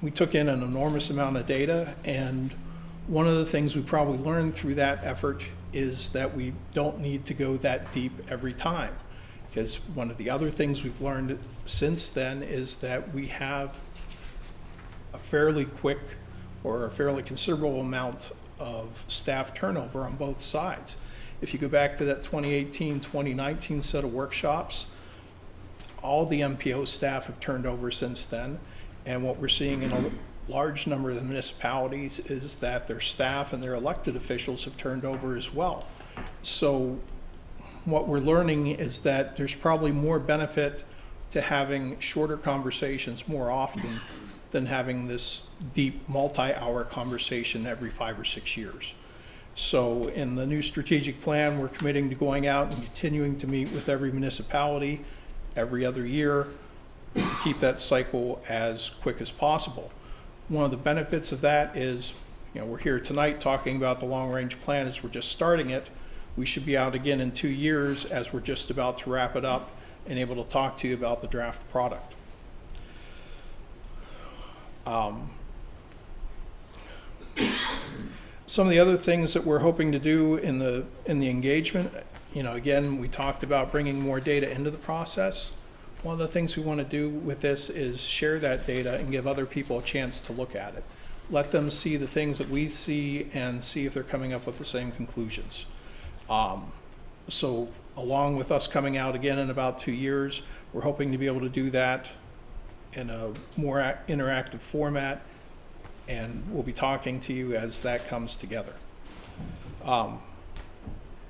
We took in an enormous amount of data, and one of the things we probably learned through that effort is that we don't need to go that deep every time. Because one of the other things we've learned since then is that we have a fairly quick or a fairly considerable amount of staff turnover on both sides. If you go back to that 2018-2019 set of workshops, all the MPO staff have turned over since then, and what we're seeing large number of the municipalities is that their staff and their elected officials have turned over as well. So what we're learning is that there's probably more benefit to having shorter conversations more often than having this deep multi-hour conversation every 5 or 6 years. So in the new strategic plan, we're committing to going out and continuing to meet with every municipality every other year to keep that cycle as quick as possible. One of the benefits of that is, we're here tonight talking about the long-range plan as we're just starting it. We should be out again in 2 years as we're just about to wrap it up and able to talk to you about the draft product. Some of the other things that we're hoping to do in the engagement, again, we talked about bringing more data into the process. One of the things we want to do with this is share that data and give other people a chance to look at it. Let them see the things that we see and see if they're coming up with the same conclusions. So along with us coming out again in about 2 years, we're hoping to be able to do that in a more interactive format, and we'll be talking to you as that comes together. The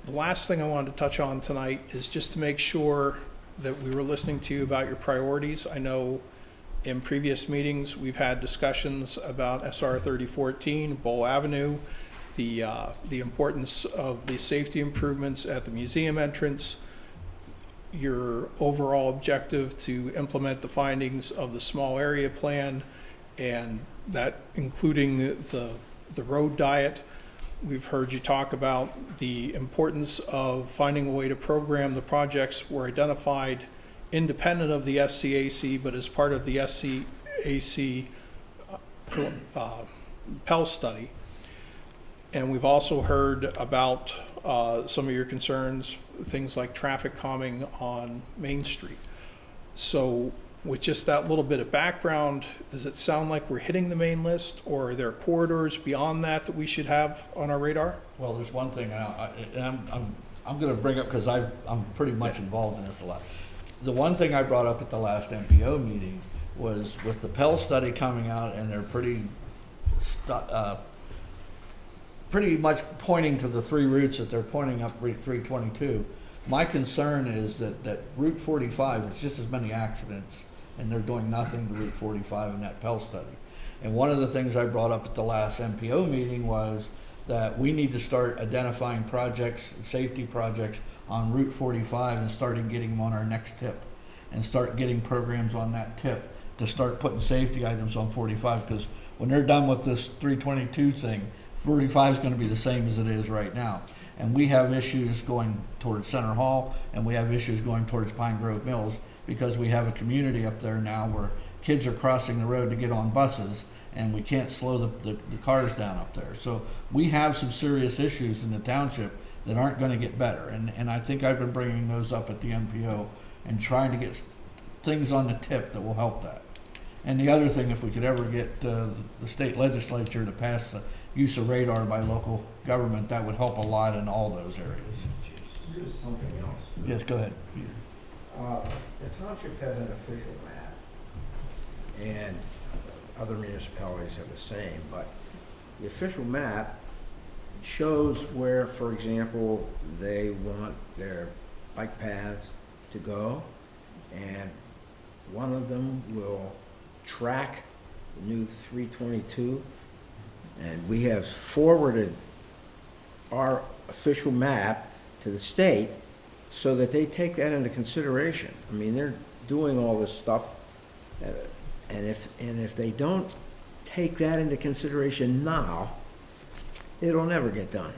last thing I wanted to touch on tonight is just to make sure that we were listening to you about your priorities. I know in previous meetings we've had discussions about SR 3014, Bowl Avenue, the importance of the safety improvements at the museum entrance, your overall objective to implement the findings of the small area plan, and that including the road diet. We've heard you talk about the importance of finding a way to program the projects were identified independent of the SCAC, but as part of the SCAC Pell study. And we've also heard about some of your concerns, things like traffic calming on Main Street. So with just that little bit of background, does it sound like we're hitting the main list, or are there corridors beyond that that we should have on our radar? Well, there's one thing, and I'm going to bring up because I'm pretty much involved in this a lot. The one thing I brought up at the last MPO meeting was with the Pell study coming out, and they're pretty much pointing to the 3 routes that they're pointing up Route 322. My concern is that Route 45, it's just as many accidents, and they're doing nothing to Route 45 in that Pell study. And one of the things I brought up at the last MPO meeting was that we need to start identifying projects, safety projects on Route 45 and starting getting them on our next tip, and start getting programs on that tip to start putting safety items on 45, because when they're done with this 322 thing, 45 is going to be the same as it is right now. And we have issues going towards Center Hall, and we have issues going towards Pine Grove Mills, because we have a community up there now where kids are crossing the road to get on buses, and we can't slow the cars down up there. So we have some serious issues in the township that aren't going to get better. And I think I've been bringing those up at the MPO and trying to get things on the tip that will help that. And the other thing, if we could ever get the state legislature to pass the use of radar by local government, that would help a lot in all those areas. Here's something else. Yes, go ahead. The township has an official map, and other municipalities have the same, but the official map shows where, for example, they want their bike paths to go, and one of them will track the new 322, and we have forwarded our official map to the state so that they take that into consideration. I mean, they're doing all this stuff, and if they don't take that into consideration now, it'll never get done.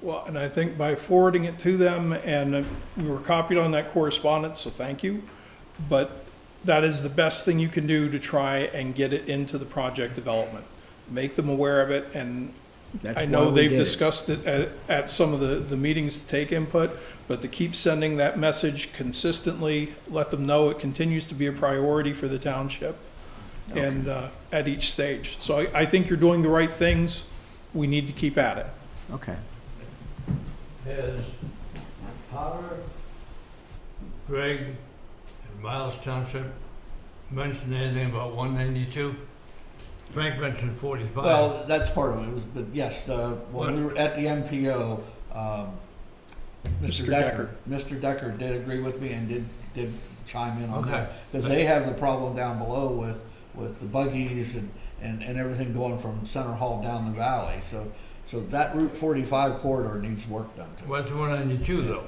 Well, and I think by forwarding it to them, and we were copied on that correspondence, so thank you, but that is the best thing you can do to try and get it into the project development. Make them aware of it, and That's I know why we they've did it. discussed it at some of the meetings to take input, but to keep sending that message consistently, let them know it continues to be a priority for the township and at each stage. So I think you're doing the right things. We need to keep at it. Okay. Has Potter, Greg, and Miles Township mentioned anything about 192? Frank mentioned 45. Well, that's part of it, but yes, when we were at the MPO, Mr. Decker. Mr. Decker did agree with me and did chime in on Okay. that. Because they have the problem down below with the buggies and everything going from Center Hall down the valley. So that Route 45 corridor needs work done to it. What's 192 though?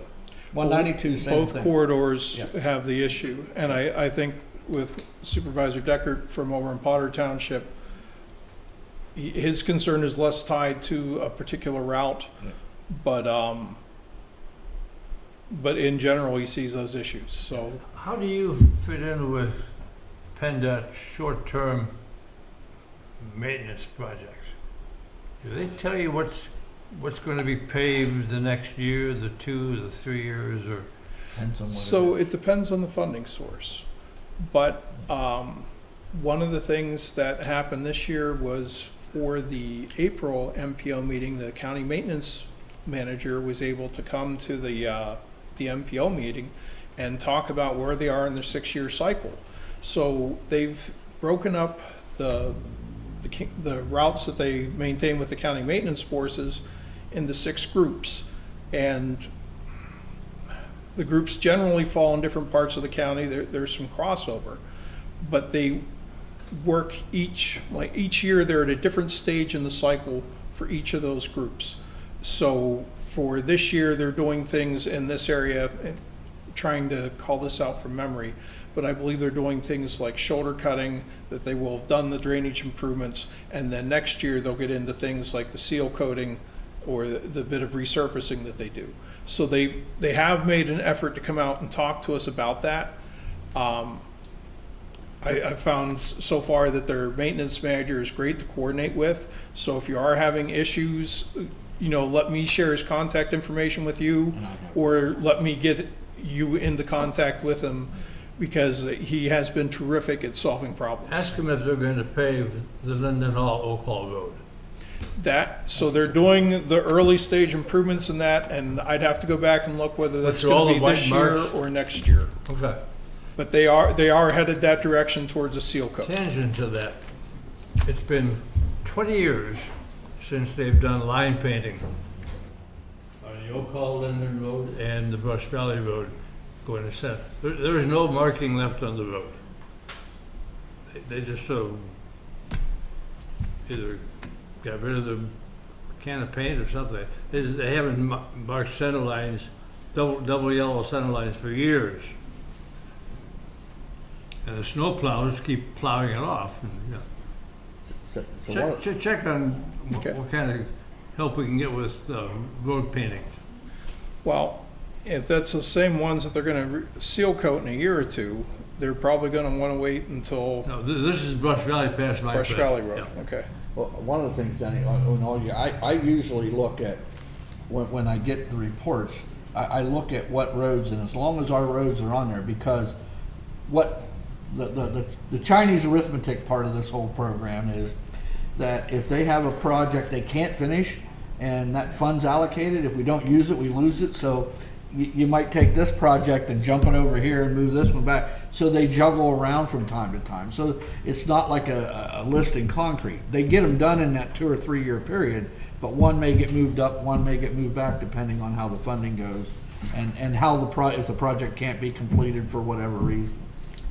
192, same Both thing. corridors Yep. have the issue, and I think with Supervisor Deckert from over in Potter Township, his concern is less tied to a particular route, Yeah. but in general, he sees those issues, so. How do you fit in with PennDOT short-term maintenance projects? Do they tell you what's going to be paved the next year, the 2, the 3 years, or? Depends on what So it is. it depends on the funding source. But one of the things that happened this year was for the April MPO meeting, the county maintenance manager was able to come to the MPO meeting and talk about where they are in their 6-year cycle. So they've broken up the routes that they maintain with the county maintenance forces into 6 groups. And the groups generally fall in different parts of the county. There's some crossover, but they work each year they're at a different stage in the cycle for each of those groups. So for this year, they're doing things in this area, and trying to call this out from memory, but I believe they're doing things like shoulder cutting, that they will have done the drainage improvements, and then next year they'll get into things like the seal coating or the bit of resurfacing that they do. So they have made an effort to come out and talk to us about that. I found so far that their maintenance manager is great to coordinate with. So if you are having issues, let me share his contact information with you, or let me get you into contact with him, because he has been terrific at solving problems. Ask them if they're going to pave the Linden Hall Oak Hall Road. So they're doing the early stage improvements in that, and I'd have to go back and look whether that's But all going to the be white this year marks? or next year. Okay. But they are headed that direction towards a seal coat. Tangent to that, it's been 20 years since they've done line painting on the Oak Hall Linden Road and the Brush Valley Road going to Center. There is no marking left on the road. They just sort of either got rid of the can of paint or something. They haven't marked center lines, double yellow center lines for years. And the snow plows keep plowing it off. And, check on Okay. what kind of help we can get with road paintings. Well, if that's the same ones that they're going to seal coat in a year or two, they're probably going to want to wait until No, this is Brush Valley past my Brush place. Valley Road. Yeah. Okay. Well, one of the things, Danny, on all you, I usually look at, when I get the reports, I look at what roads, and as long as our roads are on there, because what the Chinese arithmetic part of this whole program is that if they have a project they can't finish and that fund's allocated, if we don't use it, we lose it. So you might take this project and jump it over here and move this one back. So they juggle around from time to time. So it's not like a list in concrete. They get them done in that 2 or 3 year period, but one may get moved up, one may get moved back depending on how the funding goes and how if the project can't be completed for whatever reason.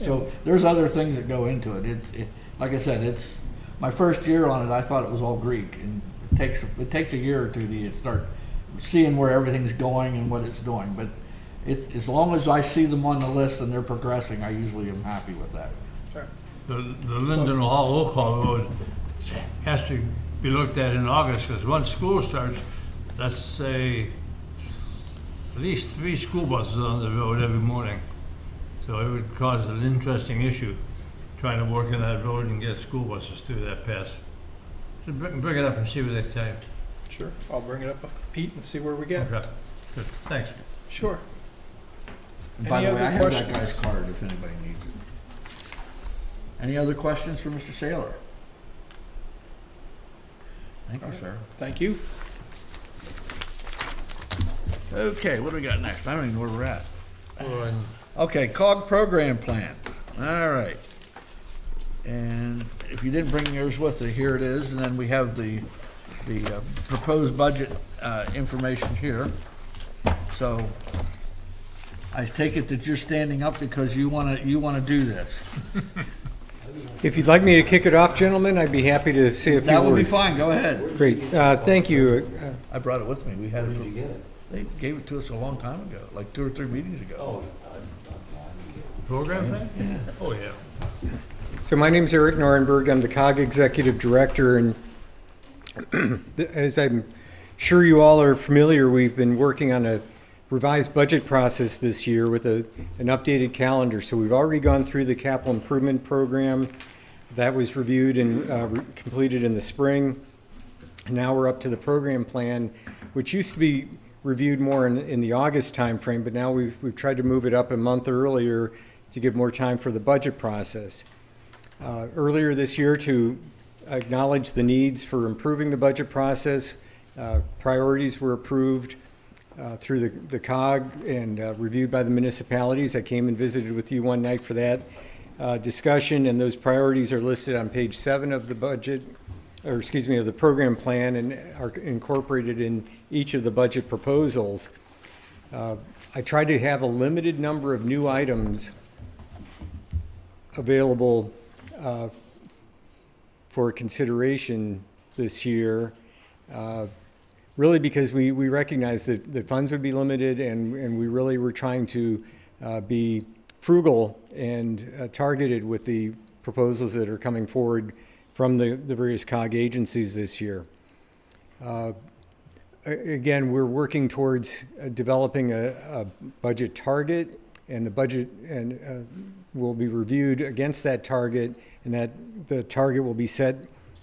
So there's other things that go into it. Like I said, it's my first year on it. I thought it was all Greek, and it takes a year or two to start seeing where everything's going and what it's doing. But as long as I see them on the list and they're progressing, I usually am happy with that. The Linden Hall Oak Hall Road has to be looked at in August, because once school starts, let's say at least 3 school buses on the road every morning. So it would cause an interesting issue trying to work in that road and get school buses through that pass. So bring it up and see what they tell you. Sure. I'll bring it up with Pete and see where we get. Okay, good, thanks. Sure. And by Any the way, other I have that questions? guy's card if anybody needs it. Any other questions for Mr. Saylor? Thank you, sir. Thank you. Okay, what do we got next? I don't even know where we're at. Okay, COG program plan. All right. And if you didn't bring yours with you, here it is, and then we have the proposed budget information here. So I take it that you're standing up because you want to do this. If you'd like me to kick it off, gentlemen, I'd be happy to say a few words. That would be fine, go ahead. Great, thank you. I brought it with me. We had it. They gave it to us a long time ago, like 2 or 3 meetings ago. Program plan? Yeah. Oh, yeah. So my name's Eric Norenberg. I'm the COG Executive Director, and as I'm sure you all are familiar, we've been working on a revised budget process this year with an updated calendar. So we've already gone through the capital improvement program. That was reviewed and completed in the spring. Now we're up to the program plan, which used to be reviewed more in the August timeframe, but now we've tried to move it up a month earlier to give more time for the budget process. Earlier this year, to acknowledge the needs for improving the budget process, priorities were approved through the COG and reviewed by the municipalities. I came and visited with you one night for that discussion, and those priorities are listed on page 7 of the budget, or excuse me, of the program plan, and are incorporated in each of the budget proposals. I tried to have a limited number of new items available for consideration this year, really because we recognize that the funds would be limited, and we really were trying to be frugal and targeted with the proposals that are coming forward from the various COG agencies this year. Again, we're working towards developing a budget target, and the budget will be reviewed against that target, and that the target will be set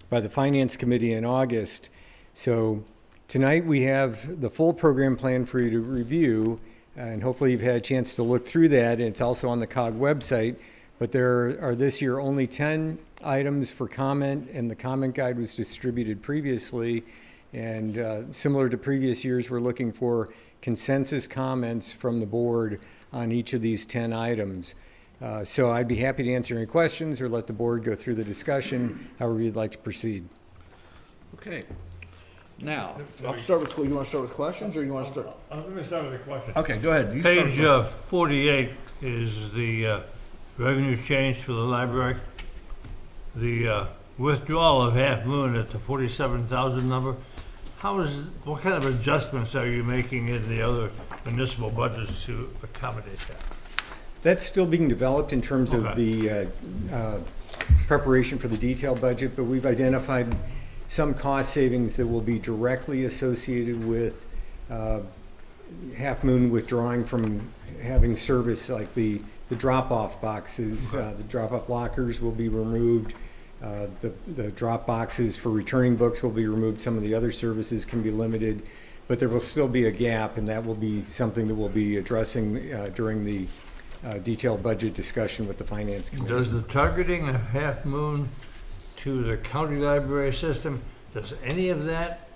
by the Finance Committee in August. So tonight we have the full program plan for you to review, and hopefully you've had a chance to look through that, and it's also on the COG website. But there are this year only 10 items for comment, and the comment guide was distributed previously. And similar to previous years, we're looking for consensus comments from the board on each of these 10 items. So I'd be happy to answer any questions or let the board go through the discussion, however you'd like to proceed. Okay. Now, I'll start with, you want to start with questions, or you want to start? I'm going to start with a question. Okay, go ahead. You start Page first. 48 is the revenue change for the library. The withdrawal of Half Moon at the 47,000 number. What kind of adjustments are you making in the other municipal budgets to accommodate that? That's still being developed in terms of Okay. the preparation for the detailed budget, but we've identified some cost savings that will be directly associated with Half Moon withdrawing from having service, like the drop-off boxes. The drop-off lockers will be removed. The drop boxes for returning books will be removed. Some of the other services can be limited, but there will still be a gap, and that will be something that we'll be addressing during the detailed budget discussion with the Finance Committee. Does the targeting of Half Moon to the county library system, does any of that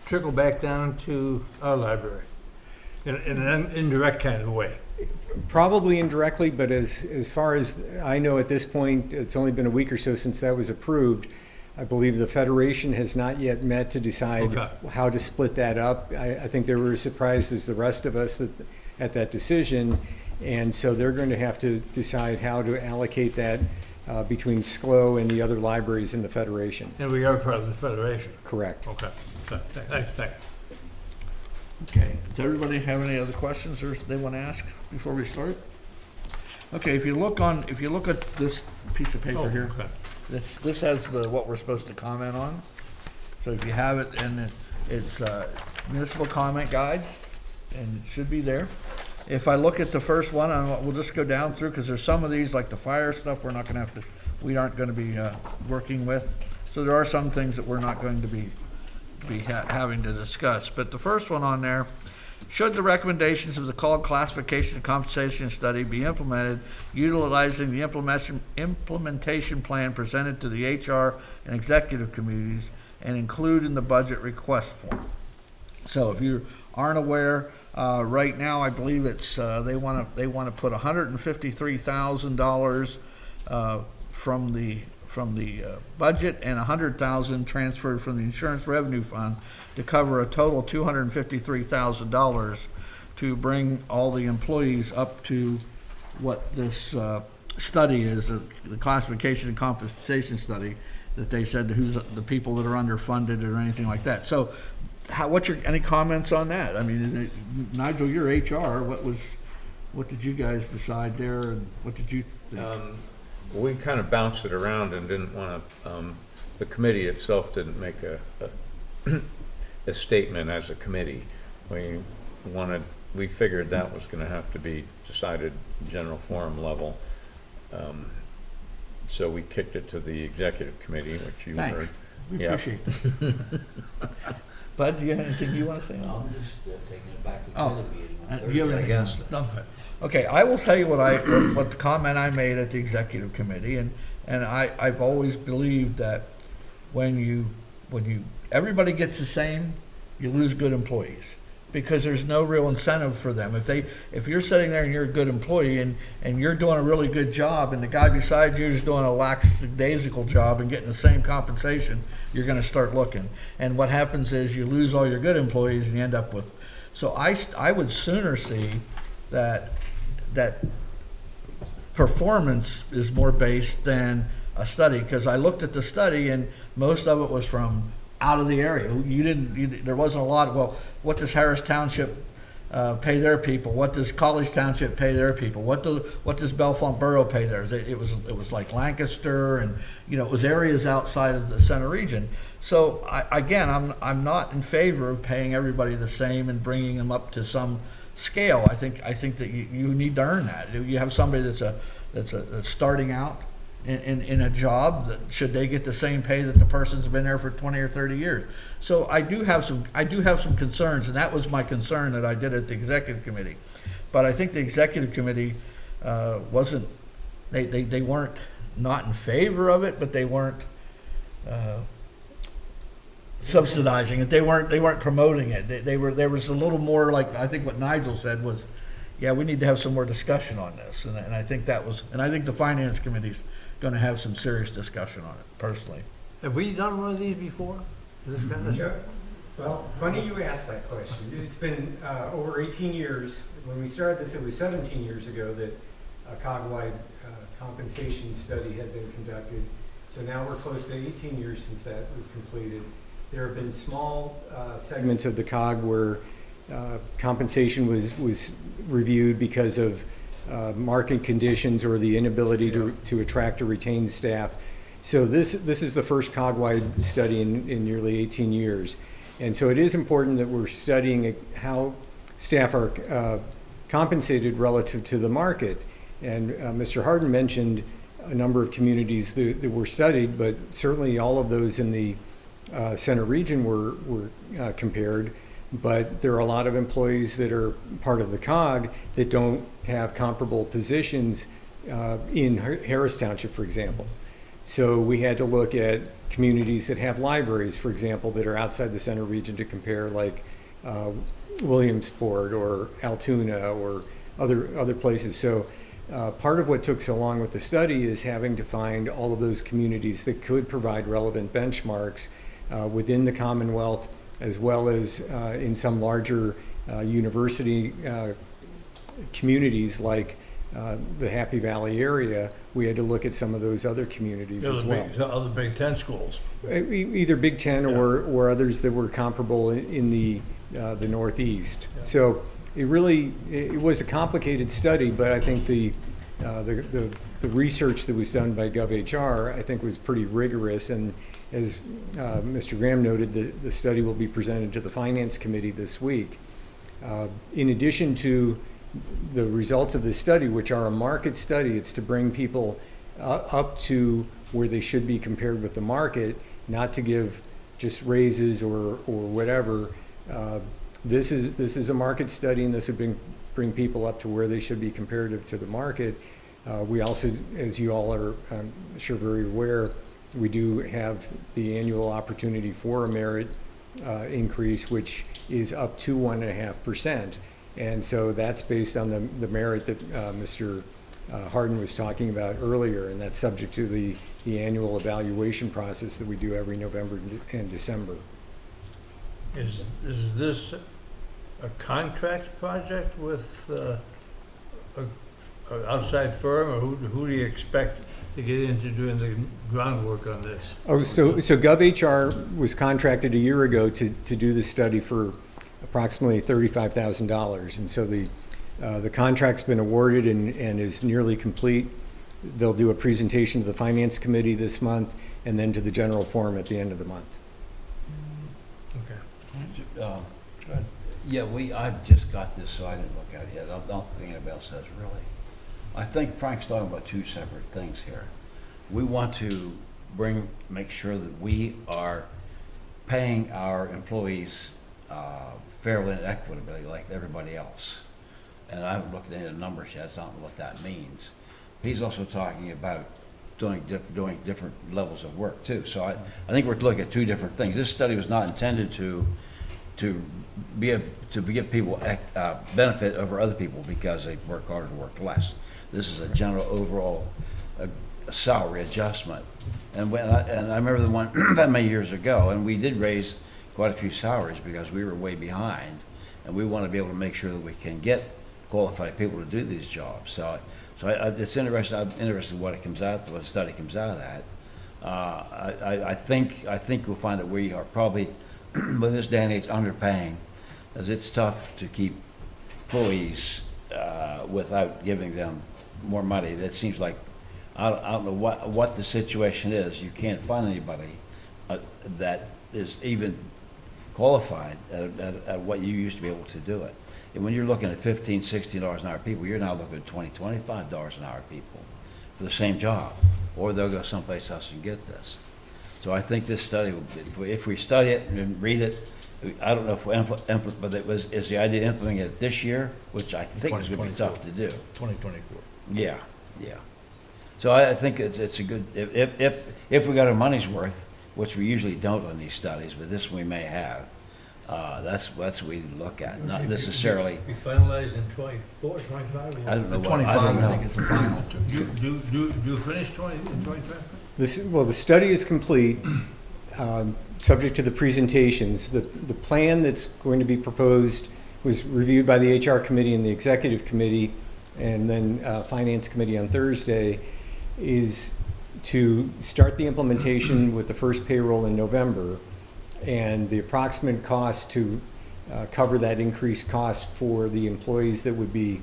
trickle back down to our library in an indirect kind of way? Probably indirectly, but as far as I know at this point, it's only been a week or so since that was approved. I believe the Federation has not yet met to decide how to split that up. I think they were as surprised as the rest of us at that decision, and so they're going to have to decide how to allocate that between SCLO and the other libraries in the Federation. And we are part of the Federation. Correct. Okay. Thanks. Okay, does everybody have any other questions or they want to ask before we start? Okay, if you look at this piece of paper here, this has what we're supposed to comment on. So if you have it, and it's municipal comment guide, and it should be there. If I look at the first one, we'll just go down through, because there's some of these, like the fire stuff, we aren't going to be working with. So there are some things that we're not going to be having to discuss. But the first one on there, should the recommendations of the COG classification and compensation study be implemented utilizing the implementation plan presented to the HR and executive committees and include in the budget request form? So if you aren't aware, right now I believe it's they want to put $153,000 from budget and 100,000 transferred from the insurance revenue fund to cover a total $253,000 to bring all the employees up to what this study is, the classification and compensation study, that they said who's the people that are underfunded or anything like that. So any comments on that? I mean, Nigel, you're HR. What did you guys decide there, and what did you think? We kind of bounced it around and didn't want to, the committee itself didn't make a statement as a committee. We figured that was going to have to be decided general forum level. So we kicked it to the executive committee, which you Thanks. heard. We Yeah. appreciate it. Bud, do you have anything you want to say? I'm just taking it back to the Oh, committee meeting on do you have Thursday, I anything guess. else? No. Okay, I will tell you what the comment I made at the executive committee, and I've always believed that when everybody gets the same, you lose good employees, because there's no real incentive for them. If you're sitting there and you're a good employee and you're doing a really good job, and the guy beside you is doing a lackadaisical job and getting the same compensation, you're going to start looking. And what happens is you lose all your good employees and you end up with. So I would sooner see that performance is more based than a study, because I looked at the study and most of it was from out of the area. There wasn't a lot. Well, what does Harris Township pay their people? What does College Township pay their people? What does Bellefonte Borough pay theirs? It was like Lancaster, and it was areas outside of the center region. So I'm not in favor of paying everybody the same and bringing them up to some scale. I think that you need to earn that. You have somebody that's starting out in a job, that should they get the same pay that the person's been there for 20 or 30 years. So I do have some concerns, and that was my concern that I did at the executive committee. But I think the executive committee wasn't, they weren't not in favor of it, but they weren't subsidizing it. They weren't promoting it. There was a little more, like I think what Nigel said was, yeah, we need to have some more discussion on this, and I think I think the finance committee's going to have some serious discussion on it, personally. Have we done one of these before? This kind of stuff? Well, funny you asked that question. It's been over 18 years. When we started this, it was 17 years ago that a COG-wide compensation study had been conducted. So now we're close to 18 years since that was completed. There have been small segments of the COG where compensation was reviewed because of market conditions or the inability to attract or retain staff. So this is the first COG-wide study in nearly 18 years. And so it is important that we're studying how staff are compensated relative to the market. And Mr. Harden mentioned a number of communities that were studied, but certainly all of those in the center region were compared. But there are a lot of employees that are part of the COG that don't have comparable positions in Harris Township, for example. So we had to look at communities that have libraries, for example, that are outside the center region to compare, like Williamsport or Altoona or other places. So part of what took so long with the study is having to find all of those communities that could provide relevant benchmarks within the Commonwealth, as well as in some larger university communities like the Happy Valley area. We had to look at some of those other communities as well. Other Big Ten schools. Either Big Ten or others that were comparable in the Northeast. Yeah. So it was a complicated study, but I think the research that was done by GovHR, I think, was pretty rigorous. And as Mr. Graham noted, the study will be presented to the Finance Committee this week. In addition to the results of this study, which are a market study, it's to bring people up to where they should be compared with the market, not to give just raises or whatever. This is a market study, and this would bring people up to where they should be comparative to the market. We also, as you all are, I'm sure, very aware, we do have the annual opportunity for a merit increase, which is up to 1.5%. And so that's based on the merit that Mr. Hardin was talking about earlier, and that's subject to the annual evaluation process that we do every November and December. Is this a contract project with an outside firm, or who do you expect to get into doing the groundwork on this? Oh, so GovHR was contracted a year ago to do this study for approximately $35,000. And so the contract's been awarded and is nearly complete. They'll do a presentation to the Finance Committee this month and then to the General Forum at the end of the month. Okay. Yeah, I've just got this, so I didn't look at it yet. I don't think anybody else has really. I think Frank's talking about two separate things here. We want to make sure that we are paying our employees fairly and equitably like everybody else. And I haven't looked at the numbers yet, so I don't know what that means. He's also talking about doing different levels of work too. So I think we're looking at two different things. This study was not intended to give people benefit over other people because they work harder and work less. This is a general overall salary adjustment. And I remember the one that many years ago, and we did raise quite a few salaries because we were way behind, and we want to be able to make sure that we can get qualified people to do these jobs. So it's interesting. I'm interested in what the study comes out at. I think we'll find that we are probably, with this day and age, underpaying, as it's tough to keep employees without giving them more money. That seems like, I don't know what the situation is. You can't find anybody that is even qualified at what you used to be able to do it. And when you're looking at $15, $16 an hour people, you're now looking at $20, $25 an hour people for the same job, or they'll go someplace else and get this. So I think this study, if we study it and read it, I don't know if we implement, but is the idea of implementing it this year, which I think is going to be tough to do. 2024. Yeah. So I think it's a good, if we got our money's worth, which we usually don't on these studies, but this we may have, that's what we look at, not necessarily. Be finalized in 24, 25? I don't know. 25, I think it's the final. Do you finish 25? The study is complete, subject to the presentations. The plan that's going to be proposed was reviewed by the HR committee and the executive committee, and then finance committee on Thursday, is to start the implementation with the first payroll in November, and the approximate cost to cover that increased cost for the employees that would be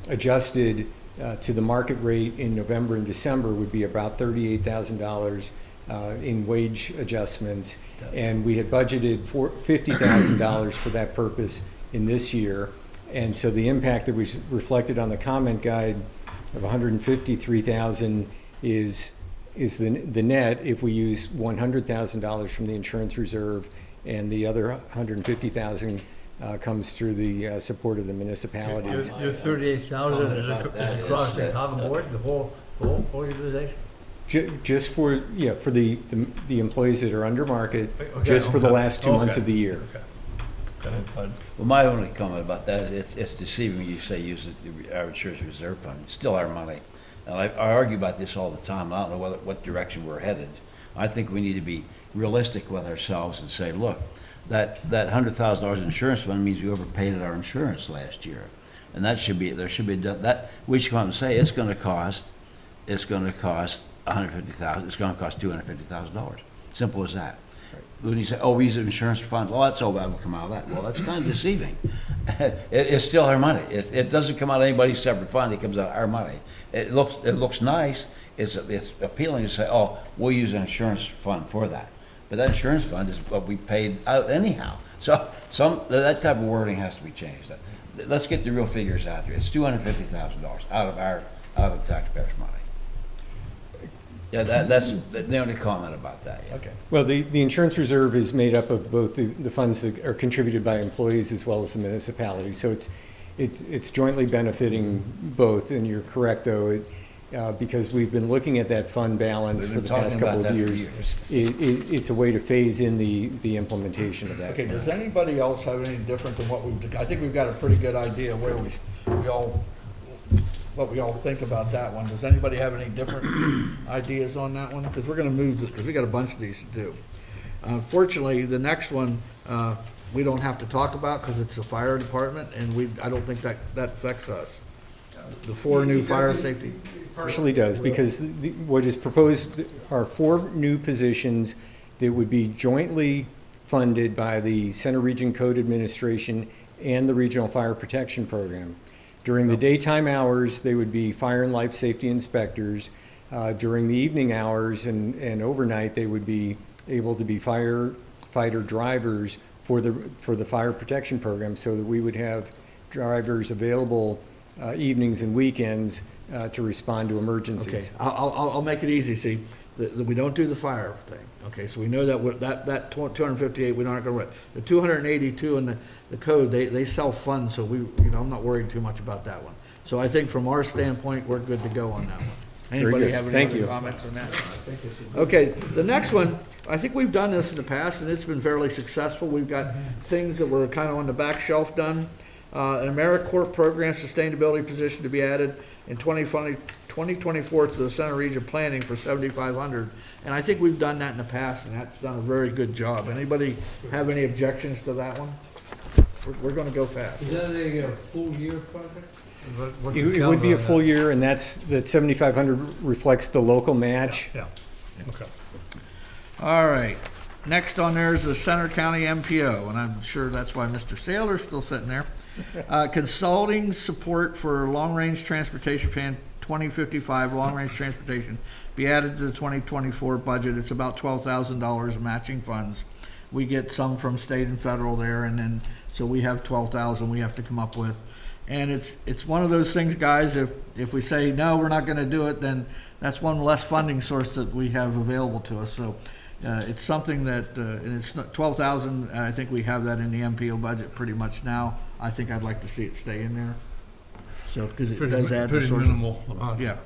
adjusted to the market rate in November and December would be about $38,000 in wage adjustments. And we had budgeted $50,000 for that purpose in this year. And so the impact that was reflected on the comment guide of $153,000 is the net if we use $100,000 from the insurance reserve, and the other $150,000 comes through the support of the municipalities. Your 38,000 is across the top board, the whole organization? Just for the employees that are under market, Okay, just for the okay, last 2 months of the year. Well, my only comment about that is it's deceiving when you say use our insurance reserve fund. It's still our money. And I argue about this all the time. I don't know what direction we're headed. I think we need to be realistic with ourselves and say, look, that $100,000 insurance fund means we overpaid our insurance last year. And that should be, we should come out and say it's going to cost $150,000, it's going to cost $250,000. Simple as that. When you say, oh, we use an insurance fund, well, that's all that would come out of that. Well, that's kind of deceiving. It's still our money. It doesn't come out of anybody's separate fund. It comes out of our money. It looks nice. It's appealing to say, oh, we'll use an insurance fund for that. But that insurance fund is what we paid out anyhow. So that type of wording has to be changed. Let's get the real figures out here. It's $250,000 out of the taxpayers' money. Yeah, that's the only comment about that. Yeah. Okay. Well, the insurance reserve is made up of both the funds that are contributed by employees as well as the municipality. So it's jointly benefiting both. And you're correct, though, because we've been looking at that fund balance for the past couple of years. It's a way to phase in the implementation of that. Okay, does anybody else have any different than what I think we've got a pretty good idea where we all what we all think about that one. Does anybody have any different ideas on that one? Because we're gonna move this, because we got a bunch of these to do. Fortunately, the next one, we don't have to talk about because it's the fire department, and I don't think that affects us. The 4 new fire safety. Partially does, because what is proposed are 4 new positions that would be jointly funded by the Center Region Code Administration and the Regional Fire Protection Program. During the daytime hours, they would be fire and life safety inspectors. During the evening hours and overnight, they would be able to be firefighter drivers for the fire protection program, so that we would have drivers available evenings and weekends to respond to emergencies. Okay, I'll make it easy, see, we don't do the fire thing, okay, so we know that 258, we're not gonna run. The 282 in the code, they self-fund, so I'm not worried too much about that one. So I think from our standpoint, we're good to go on that one. Anybody good. have any Thank other you. comments on that? Okay, the next one, I think we've done this in the past, and it's been fairly successful. We've got things that were kind of on the back shelf done. An AmeriCorps program sustainability position to be added in 2024 to the Center Region Planning for $7,500. And I think we've done that in the past, and that's done a very good job. Anybody have any objections to that one? We're gonna go fast. Is that a full year project? It would be a full year, and that 7,500 reflects the local match. Yeah, okay. All right, next on there is the Center County MPO, and I'm sure that's why Mr. Saylor's still sitting there. Consulting support for long-range transportation plan 2055, long-range transportation, be added to the 2024 budget. It's about $12,000 of matching funds. We get some from state and federal there, and then, so we have 12,000 we have to come up with. And it's one of those things, guys, if we say, no, we're not gonna do it, then that's one less funding source that we have available to us. So it's something that, and it's 12,000, and I think we have that in the MPO budget pretty much now. I think I'd like to see it stay in there. So, because it does add to Pretty source. minimal amount. Yeah.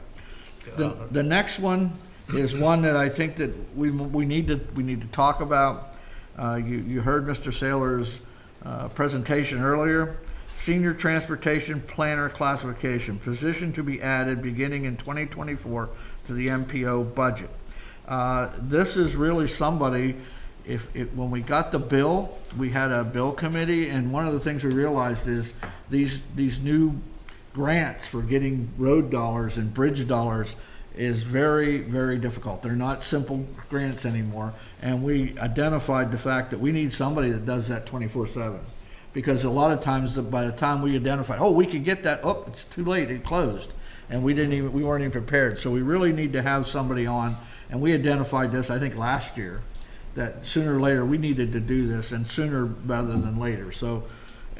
The next one is one that I think that we need to talk about. You heard Mr. Saylor's presentation earlier. Senior Transportation Planner Classification, position to be added beginning in 2024 to the MPO budget. This is really somebody, when we got the bill, we had a bill committee, and one of the things we realized is these new grants for getting road dollars and bridge dollars is very, very difficult. They're not simple grants anymore, and we identified the fact that we need somebody that does that 24/7. Because a lot of times, by the time we identify, oh, we could get that, oh, it's too late, it closed. And we weren't even prepared. So we really need to have somebody on, and we identified this, I think, last year, that sooner or later, we needed to do this, and sooner rather than later. So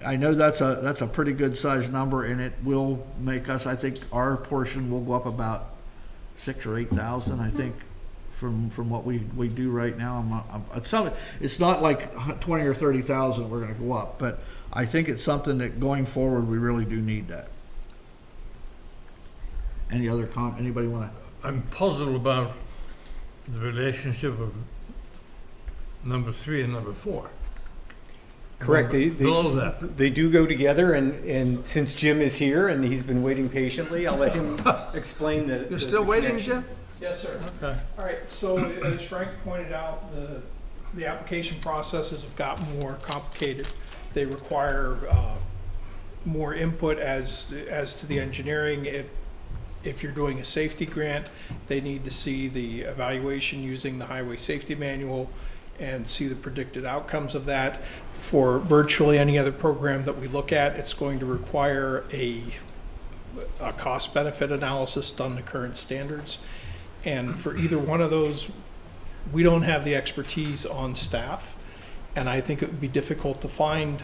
I know that's a pretty good sized number, and it will make us, I think, our portion will go up about 6,000 or 8,000, I think, from what we do right now. It's not like 20 or 30,000 we're gonna go up, but I think it's something that going forward, we really do need that. Any other anybody wanna? I'm puzzled about the relationship of number 3 and number 4. Correct. Below that. They do go together, and since Jim is here and he's been waiting patiently, I'll let him explain the. You're still waiting, Jim? Yes, sir. Okay. All right, so as Frank pointed out, the application processes have gotten more complicated. They require more input as to the engineering. If you're doing a safety grant, they need to see the evaluation using the highway safety manual and see the predicted outcomes of that. For virtually any other program that we look at, it's going to require a cost-benefit analysis done to current standards. And for either one of those, we don't have the expertise on staff. And I think it would be difficult to find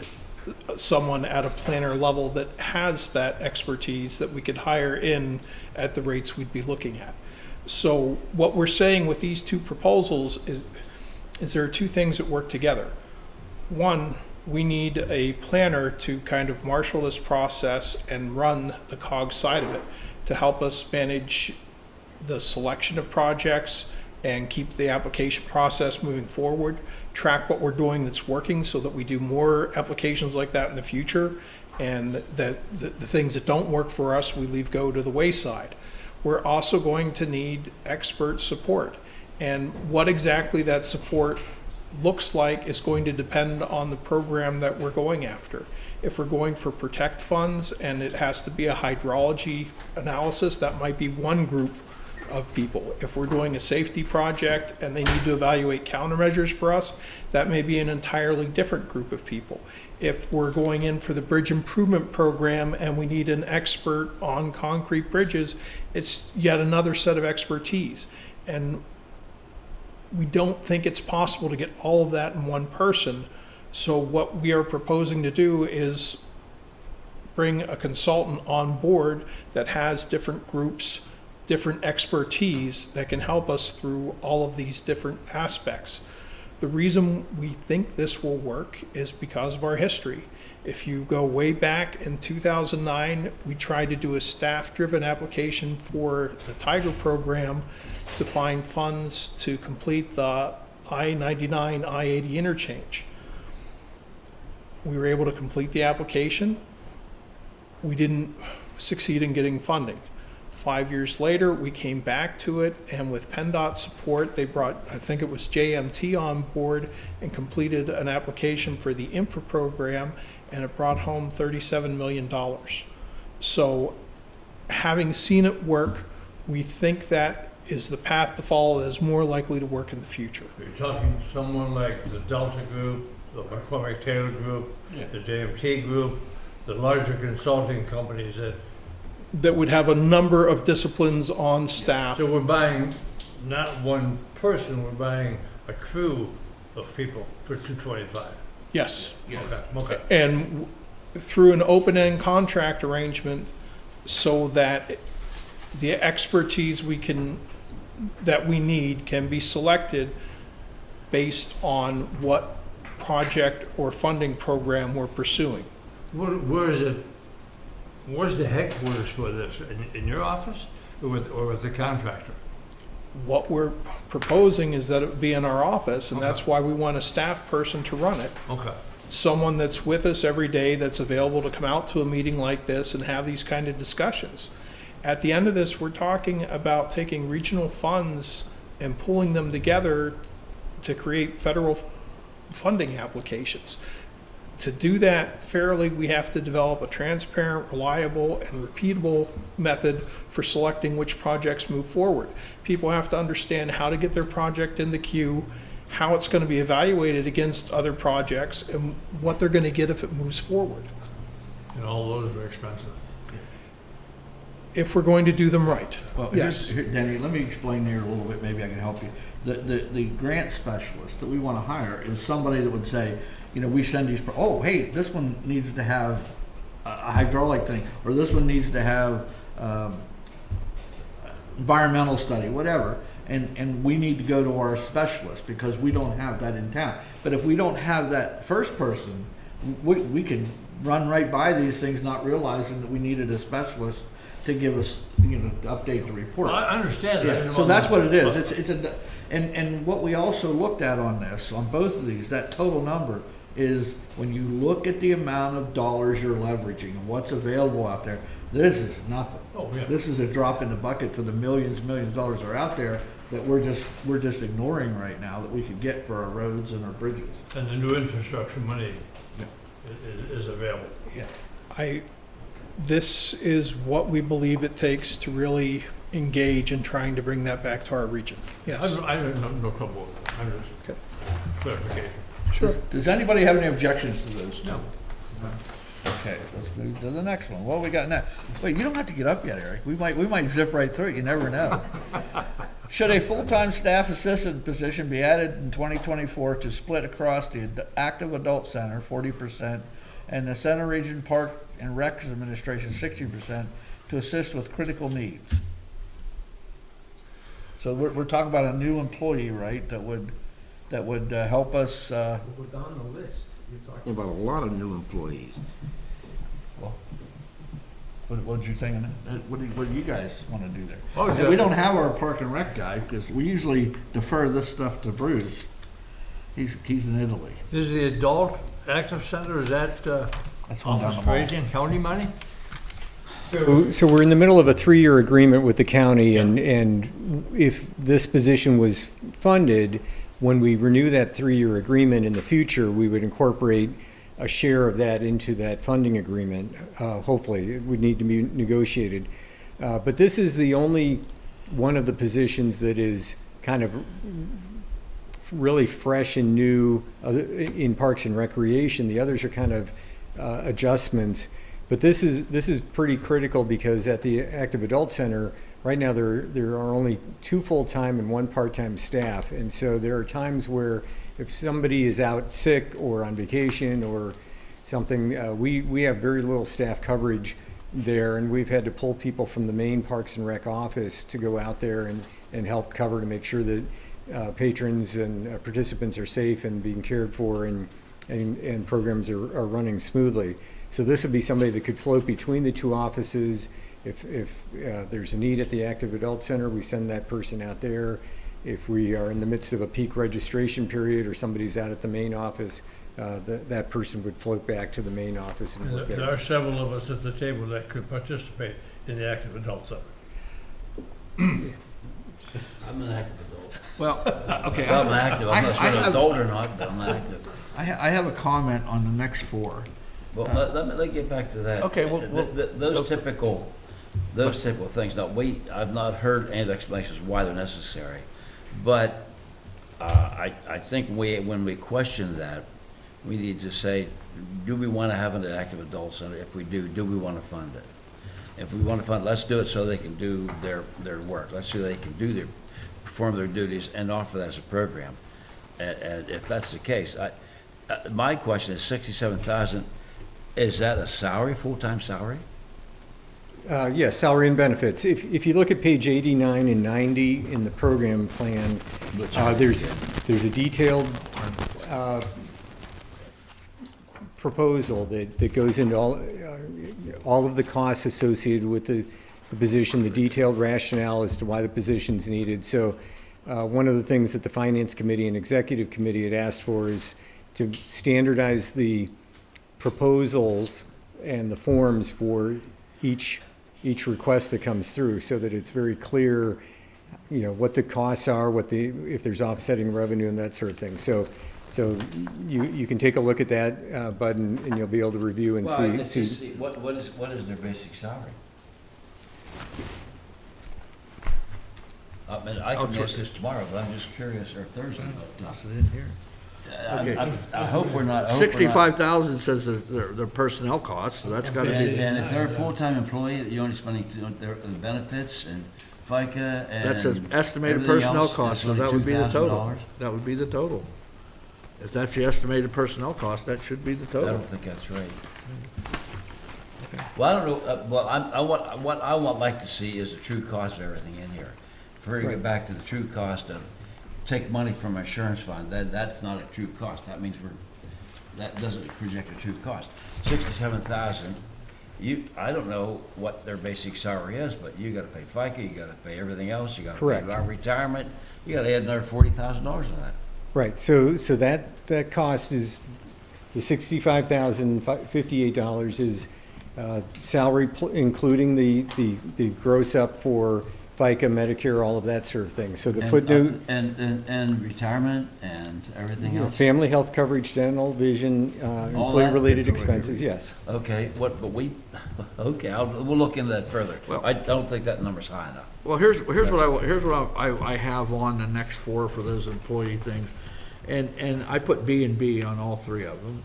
someone at a planner level that has that expertise that we could hire in at the rates we'd be looking at. So what we're saying with these two proposals is there are two things that work together. One, we need a planner to kind of marshal this process and run the COG side of it to help us manage the selection of projects and keep the application process moving forward, track what we're doing that's working so that we do more applications like that in the future, and that the things that don't work for us, we leave go to the wayside. We're also going to need expert support. And what exactly that support looks like is going to depend on the program that we're going after. If we're going for protect funds and it has to be a hydrology analysis, that might be one group of people. If we're doing a safety project and they need to evaluate countermeasures for us, that may be an entirely different group of people. If we're going in for the bridge improvement program and we need an expert on concrete bridges, it's yet another set of expertise. And we don't think it's possible to get all of that in one person. So what we are proposing to do is bring a consultant on board that has different groups, different expertise that can help us through all of these different aspects. The reason we think this will work is because of our history. If you go way back in 2009, we tried to do a staff-driven application for the Tiger program to find funds to complete the I-99, I-80 interchange. We were able to complete the application. We didn't succeed in getting funding. 5 years later, we came back to it, and with PennDOT support, they brought, I think it was JMT on board and completed an application for the infra program, and it brought home $37 million. So having seen it work, we think that is the path to follow that is more likely to work in the future. You're talking someone like the Delta Group, the McCormick Taylor Group, the JMT Group, the larger consulting companies That would have a number of disciplines on staff. So we're buying not one person, we're buying a crew of people for $225. Yes. Okay. And through an open-end contract arrangement so that the expertise that we need can be selected based on what project or funding program we're pursuing. Where is it? Where's the headquarters for this? In your office or with the contractor? What we're proposing is that it be in our office, and that's why we want a staff person to run it. Okay. Someone that's with us every day, that's available to come out to a meeting like this and have these kind of discussions. At the end of this, we're talking about taking regional funds and pulling them together to create federal funding applications. To do that fairly, we have to develop a transparent, reliable, and repeatable method for selecting which projects move forward. People have to understand how to get their project in the queue, how it's going to be evaluated against other projects, and what they're going to get if it moves forward, And all those are expensive. if we're going to do them right. Well, Yes. Denny, let me explain here a little bit, maybe I can help you. The grant specialist that we want to hire is somebody that would say, you know, we send these, oh, hey, this one needs to have a hydraulic thing, or this one needs to have environmental study, whatever, and we need to go to our specialist because we don't have that in town. But if we don't have that first person, we can run right by these things, not realizing that we needed a specialist to give us, you know, to update the report. Well, I understand that. Yeah, so that's what it is. And what we also looked at on this, on both of these, that total number is when you look at the amount of dollars you're leveraging and what's available out there, this is nothing. Oh, yeah. This is a drop in the bucket to the millions of dollars that are out there that we're just ignoring right now that we could get for our roads and our bridges. And the new infrastructure money is available. Yeah. This is what we believe it takes to really engage in trying to bring that back to our region. Yes. I have no trouble with that. I'm just Okay. clarification. Sure. Does anybody have any objections to those two? No. Okay, let's move to the next one. What do we got next? Wait, you don't have to get up yet, Eric. We might zip right through it. You never know. Should a full-time staff assistant position be added in 2024 to split across the active adult center, 40%, and the Center Region Park and Recs Administration, 60%, to assist with critical needs? So we're talking about a new employee, right, that would help us, We're down the list. You're talking about a lot of new employees. what did you think? What do you guys want to do there? Oh, And we don't have our park and rec guy, because we usually defer this stuff to Bruce. He's in Italy. Is the adult active center, is that That's one down the mall. Australian county money? So we're in the middle of a 3-year agreement with the county, and if this position was funded, when we renew that 3-year agreement in the future, we would incorporate a share of that into that funding agreement. Hopefully, it would need to be negotiated. But this is the only one of the positions that is kind of really fresh and new in Parks and Recreation. The others are kind of adjustments. But this is pretty critical because at the Active Adult Center, right now there are only 2 full-time and 1 part-time staff. And so there are times where if somebody is out sick or on vacation or something, we have very little staff coverage there, and we've had to pull people from the main Parks and Rec office to go out there and help cover to make sure that patrons and participants are safe and being cared for and programs are running smoothly. So this would be somebody that could float between the 2 offices. If there's a need at the Active Adult Center, we send that person out there. If we are in the midst of a peak registration period or somebody's out at the main office, that person would float back to the main office and work There there. are several of us at the table that could participate in the active adult center. I'm an active adult. Well, okay. Well, I'm active, I'm not sure I I'm an have- adult or not, but I'm active. I have a comment on the next 4. Well, let me get back to that. Okay, well, Those typical things, now, I've not heard any of the explanations why they're necessary, but I think when we question that, we need to say, do we want to have an active adult center? If we do we want to fund it? If we want to fund it, let's do it so they can do their work. Let's see they can perform their duties and offer that as a program. And if that's the case, my question is $67,000. Is that a salary, full-time salary? Yes, salary and benefits. If you look at page 89 and 90 in the program plan, there's a detailed proposal that goes into all of the costs associated with the position, the detailed rationale as to why the position's needed. So one of the things that the Finance Committee and Executive Committee had asked for is to standardize the proposals and the forms for each request that comes through so that it's very clear, what the costs are, if there's offsetting revenue and that sort of thing. So you can take a look at that, Bud, and you'll be able to review and Well, see. let's just see, what is their basic salary? I mean, I can ask this tomorrow, but I'm just curious, or Thursday. I hope we're not. 65,000 says their personnel costs, so that's got to be. And if they're a full-time employee, you're only spending their benefits and FICA and. That says estimated everything personnel else, costs, so it's that only would be the total. $2,000. That would be the total. If that's the estimated personnel cost, that should be the I total. don't think that's right. Well, I don't know, what I would like to see is the true cost of everything in here. If we get back to the true cost of, take money from our insurance fund, that's not a true cost. That means that doesn't project a true cost. 67,000, I don't know what their basic salary is, but you gotta pay FICA, you gotta pay everything else, you gotta Correct. pay our retirement, you gotta add another $40,000 to that. Right, so that cost is, the $65,058 is salary, including the gross up for FICA, Medicare, all of that sort of thing. So the footnote. And retirement and everything else? Family health coverage, dental, vision, employee-related expenses, yes. Okay, we'll look into that further. Well- I don't think that number's high enough. Well, here's what I have on the next 4 for those employee things, and I put B and B on all 3 of them.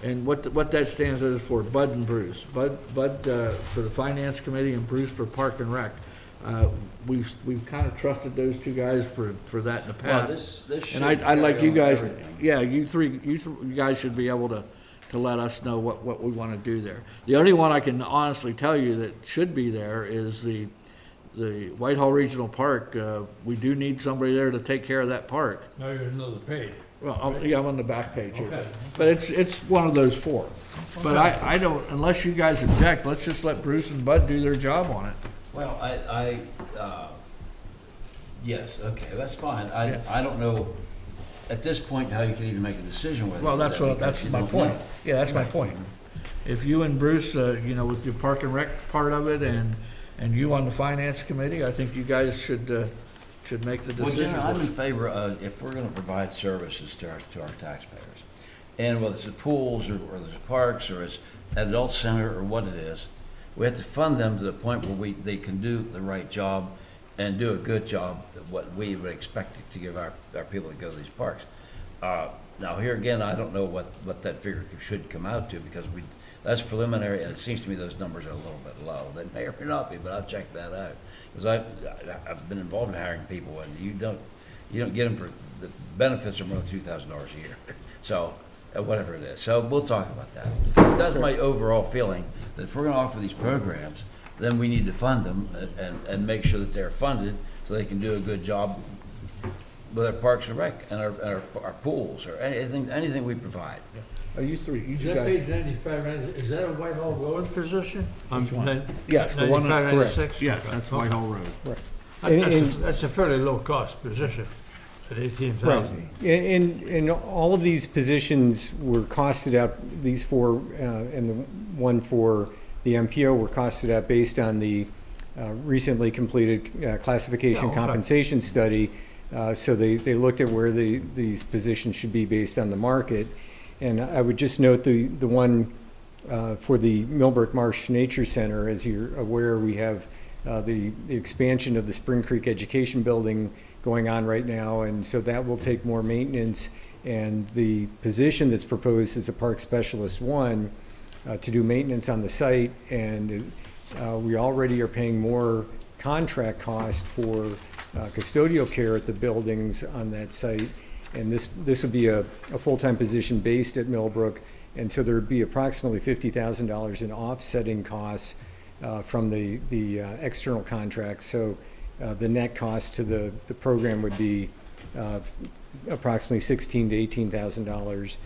And what that stands is for Bud and Bruce. Bud for the Finance Committee and Bruce for Park and Rec. We've kind of trusted those 2 guys for that in the Well, past. this should And I'd like carry you on guys, everything. yeah, you guys should be able to let us know what we want to do there. The only one I can honestly tell you that should be there is the Whitehall Regional Park. We do need somebody there to take care of that park. Now you're another page. Well, I'm on the back page here. Okay. But it's one of those 4. But I don't, unless you guys object, let's just let Bruce and Bud do their job on it. Well, yes, okay, that's fine. I don't know, at this point, how you can even make a decision whether. Well, that's because my you don't point. know. Yeah, that's my point. if you and Bruce, you know, with the Park and Rec part of it and you on the Finance Committee, I think you guys should make the Well, decision. General, I'm in favor of, if we're gonna provide services to our taxpayers, and whether it's the pools, or the parks, or it's an adult center, or what it is, we have to fund them to the point where they can do the right job and do a good job of what we would expect to give our people that go to these parks. Now, here again, I don't know what that figure should come out to, because that's preliminary, and it seems to me those numbers are a little bit low. They may or may not be, but I'll check that out. Because I've been involved in hiring people, and you don't get them for, the benefits are more than $2,000 a year. So, whatever it is. So we'll talk about that. That's my overall feeling, that if we're gonna offer these programs, then we need to fund them and make sure that they're funded so they can do a good job with our parks and rec and our pools, or anything we provide. Oh, you three, you Is that guys. page 95, is that a Whitehall Road position? Yes, the one, 95, correct. 96? Yes, that's Whitehall Road. That's a fairly low-cost position at 18,000. Right, and all of these positions were costed out, these four, and the one for the MPO were costed out based on the recently completed classification Yeah, okay. compensation study. So they looked at where these positions should be based on the market. And I would just note the one for the Millbrook Marsh Nature Center. As you're aware, we have the expansion of the Spring Creek Education Building going on right now, and so that will take more maintenance. And the position that's proposed is a Park Specialist 1 to do maintenance on the site, and we already are paying more contract cost for custodial care at the buildings on that site. And this would be a full-time position based at Millbrook, and so there would be approximately $50,000 in offsetting costs from the external contract. So the net cost to the program would be approximately $16,000 to $18,000.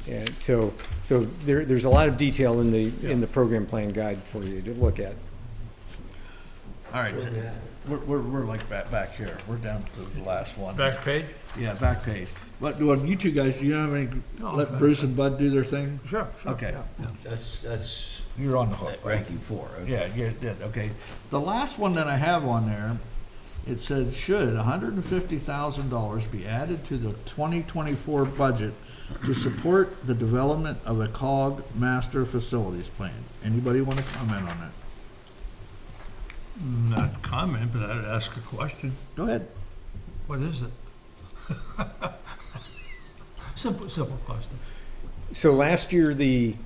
And so there's a lot of detail in the program plan guide for you to look at. All right, we're like back here. We're down to the last one. Back page? Yeah, back page. But, well, you two guys, do you have any, let Bruce and Bud do their thing? Sure. Okay, That's you're on the hook, right? ranking 4. Okay. Yeah, you did, okay. The last one that I have on there, it says, should $150,000 be added to the 2024 budget to support the development of a COG master facilities plan? Anybody want to comment on that? Not comment, but I'd ask a question. Go ahead. What is it? Simple question. So last year, the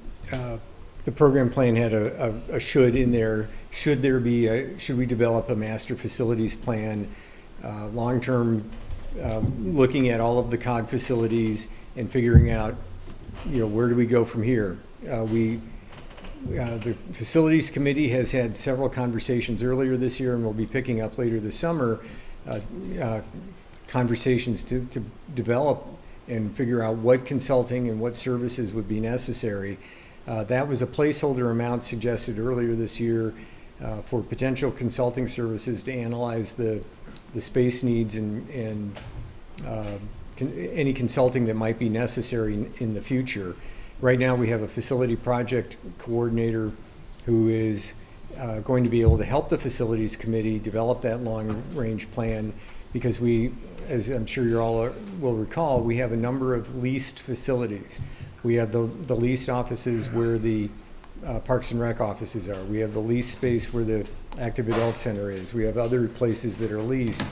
program plan had a should in there. Should we develop a master facilities plan, long-term, looking at all of the COG facilities and figuring out, where do we go from here? The Facilities Committee has had several conversations earlier this year, and we'll be picking up later this summer, conversations to develop and figure out what consulting and what services would be necessary. That was a placeholder amount suggested earlier this year for potential consulting services to analyze the space needs and any consulting that might be necessary in the future. Right now, we have a facility project coordinator who is going to be able to help the Facilities Committee develop that long-range plan, because we, as I'm sure you all will recall, we have a number of leased facilities. We have the leased offices where the Parks and Rec offices are. We have the leased space where the Active Adult Center is. We have other places that are leased.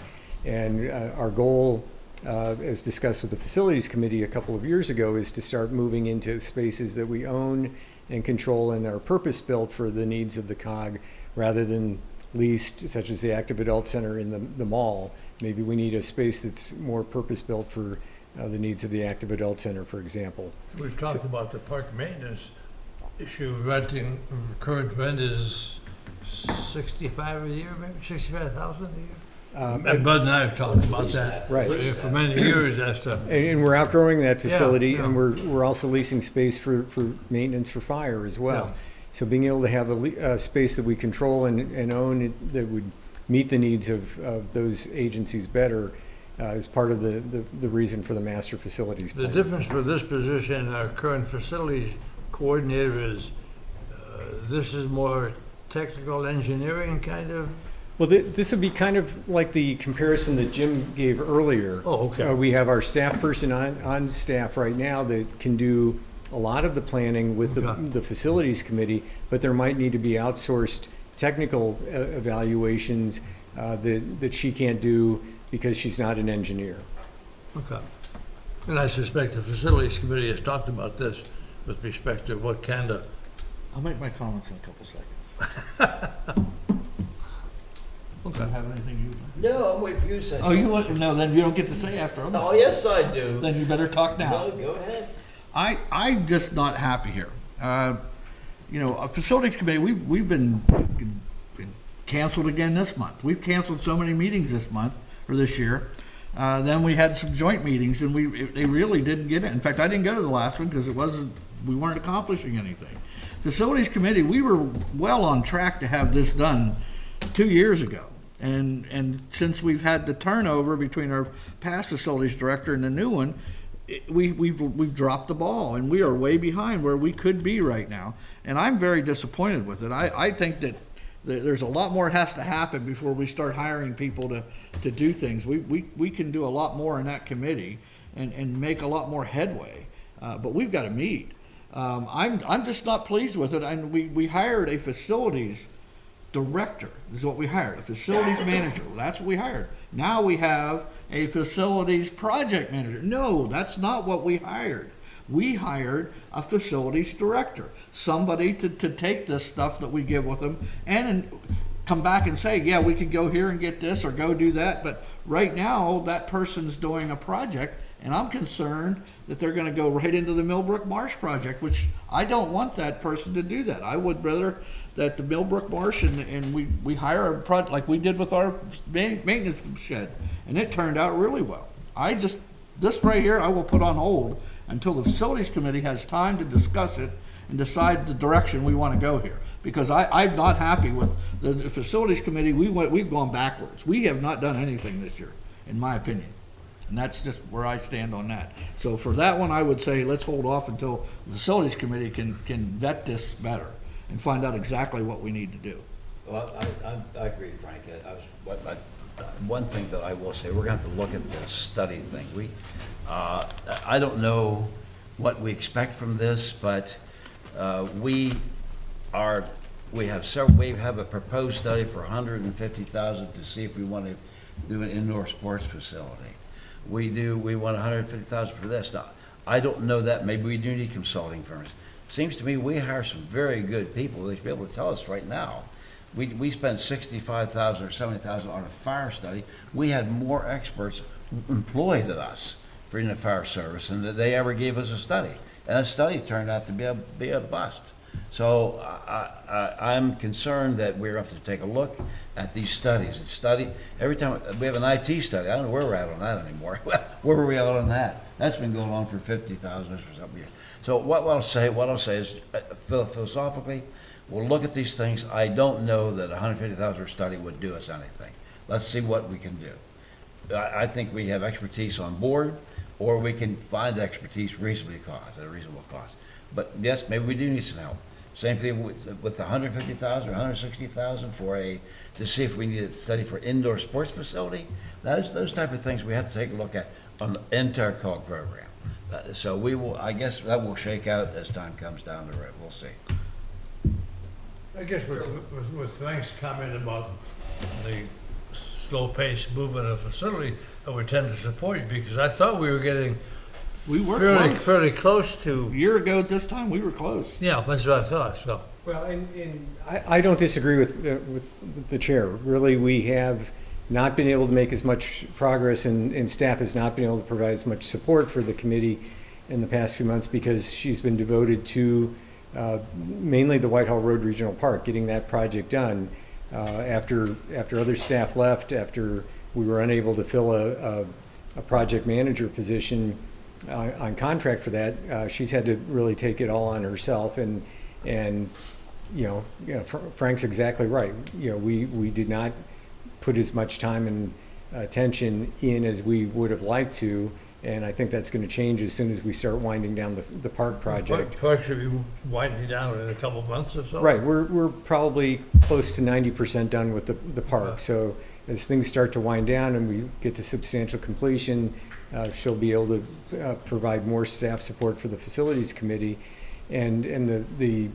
And our goal, as discussed with the Facilities Committee a couple of years ago, is to start moving into spaces that we own and control and are purpose-built for the needs of the COG, rather than leased, such as the Active Adult Center in the mall. Maybe we need a space that's more purpose-built for the needs of the Active Adult Center, for example. We've talked about the park maintenance issue. Renting, current rent is 65 a year, maybe 65,000 a year. And Bud and I have talked about that. Right. For many years, as to. And we're outgrowing that facility, Yeah. and we're also leasing space for maintenance for fire as well. Yeah. So being able to have a space that we control and own that would meet the needs of those agencies better is part of the reason for the master facilities The plan. difference for this position and our current facilities coordinator is this is more technical engineering kind of? Well, this would be kind of like the comparison that Jim gave earlier. Oh, okay. We have our staff person on staff right now that can do a lot of the planning with Okay. the facilities committee, but there might need to be outsourced technical evaluations that she can't do because she's not an engineer. Okay. And I suspect the facilities committee has talked about this with respect to what kind of, I'll make my comments in a couple seconds. Do you have anything you? No, I'm waiting for you to say Oh, you want, no, then you don't get to say after. I'm- Oh, yes, I do. Then you better talk now. No, go ahead. I'm just not happy here. A facilities committee, we've been canceled again this month. We've canceled so many meetings this month, or this year. Then we had some joint meetings and they really didn't get it. In fact, I didn't go to the last one because we weren't accomplishing anything. Facilities committee, we were well on track to have this done 2 years ago. And since we've had the turnover between our past facilities director and the new one, we've dropped the ball and we are way behind where we could be right now. And I'm very disappointed with it. I think that there's a lot more has to happen before we start hiring people to do things. We can do a lot more in that committee and make a lot more headway, but we've got to meet. I'm just not pleased with it. And we hired a facilities director, is what we hired, a facilities manager. Well, that's what we hired. Now we have a facilities project manager. No, that's not what we hired. We hired a facilities director, somebody to take this stuff that we give with them and come back and say, yeah, we could go here and get this or go do that. But right now, that person's doing a project, and I'm concerned that they're going to go right into the Millbrook Marsh project, which I don't want that person to do that. I would rather that the Millbrook Marsh and we hire a project like we did with our maintenance shed, and it turned out really well. This right here, I will put on hold until the facilities committee has time to discuss it and decide the direction we want to go here. Because I'm not happy with the facilities committee. We've gone backwards. We have not done anything this year, in my opinion. And that's just where I stand on that. So for that one, I would say let's hold off until the facilities committee can vet this better and find out exactly what we need to do. Well, I agree, Frank. One thing that I will say, we're going to have to look at the study thing. I don't know what we expect from this, but we have a proposed study for $150,000 to see if we want to do an indoor sports facility. We want $150,000 for this. Now, I don't know that. Maybe we do need consulting firms. Seems to me we hire some very good people. They should be able to tell us right now. We spent $65,000 or $70,000 on a fire study. We had more experts employed than us for in the fire service than that they ever gave us a study. And that study turned out to be a bust. So I'm concerned that we're going to have to take a look at these studies. Every time we have an IT study, I don't know where we're at on that anymore. Where were we at on that? That's been going on for 50,000 for some years. So what I'll say is philosophically, we'll look at these things. I don't know that a $150,000 study would do us anything. Let's see what we can do. I think we have expertise on board, or we can find expertise at a reasonable cost. But yes, maybe we do need some help. Same thing with the $150,000 or $160,000 to see if we need a study for indoor sports facility. Those type of things we have to take a look at on the entire COG program. So we will. I guess that will shake out as time comes down the road. We'll see. I guess with Frank's comment about the slow-paced movement of facility, I would tend to support you because I thought we were getting fairly close to. A year ago at this time, we were close. Yeah, that's what I thought. So. Well, and I don't disagree with the chair. Really, we have not been able to make as much progress, and staff has not been able to provide as much support for the committee in the past few months because she's been devoted to mainly the Whitehall Road Regional Park, getting that project done. After other staff left, after we were unable to fill a project manager position on contract for that, she's had to really take it all on herself. And Frank's exactly right. We did not put as much time and attention in as we would have liked to, And I think that's going to change as soon as we start winding down the park project. Park should be winding down in a couple of months or so. Right, we're probably close to 90% done with the park. So as things start to wind down and we get to substantial completion, she'll be able to provide more staff support for the facilities committee. And the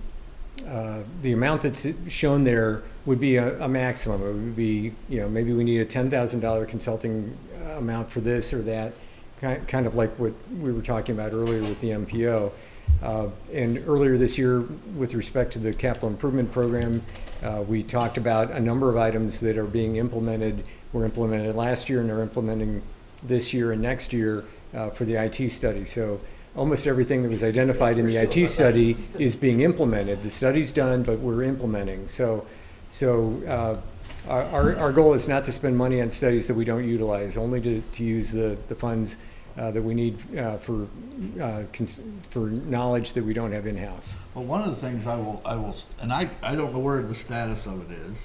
amount that's shown there would be a maximum. It would be, maybe we need a $10,000 consulting amount for this or that, kind of like what we were talking about earlier with the MPO. And earlier this year, with respect to the capital improvement program, we talked about a number of items that are being implemented, were implemented last year and are implementing this year and next year for the IT study. So almost everything that was identified in the IT study is being implemented. The study's done, but we're implementing. So our goal is not to spend money on studies that we don't utilize, only to use the funds that we need for knowledge that we don't have in-house. Well, one of the things I will, and I don't know where the status of it is,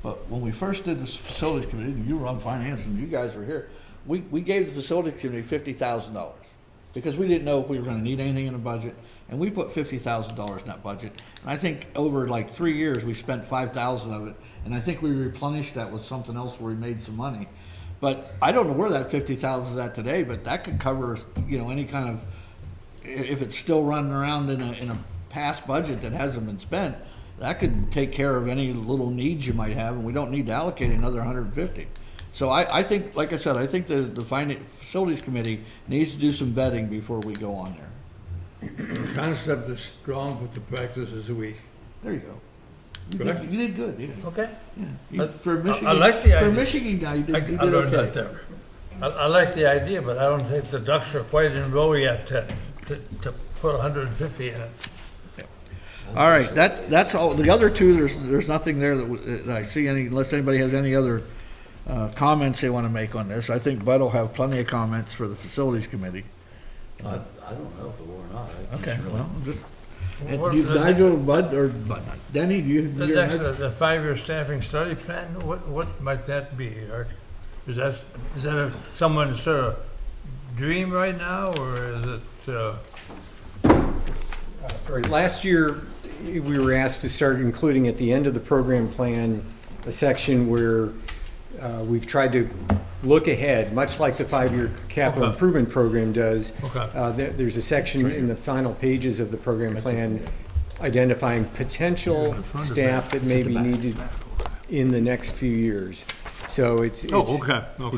but when we first did this facilities committee, you were on finance and you guys were here, we gave the facilities committee $50,000 because we didn't know if we were going to need anything in the budget, and we put $50,000 in that budget. And I think over like 3 years, we spent $5,000 of it, and I think we replenished that with something else where we made some money. But I don't know where that $50,000 is at today, but that could cover, any kind of, if it's still running around in a past budget that hasn't been spent, that could take care of any little needs you might have, and we don't need to allocate another 150. So I think, like I said, I think the facilities committee needs to do some vetting before we go on there. The concept is strong, but the practice is weak. There you go. Correct? You did good. Yeah. Okay. For Michigan, I like the for idea. Michigan guy, you did I learned okay. that there. I like the idea, but I don't think the ducks are quite in row yet to put 150 in it. All right, that's all. The other two, there's nothing there that I see any, unless anybody has any other comments they want to make on this. I think Bud will have plenty of comments for the facilities committee. I don't know if there were or not. Okay, well, just, What- Nigel, Bud, or Bud, Denny, do you? The next, the 5-year staffing study plan, what might that be, Eric? Is that someone's sort of dream right now, or is it, Sorry, last year, we were asked to start including at the end of the program plan a section where we've tried to look ahead, much like the 5-year capital Okay. improvement program does. Okay. There's a section in the final pages of the program plan identifying potential staff that may be needed in the next few years. So it's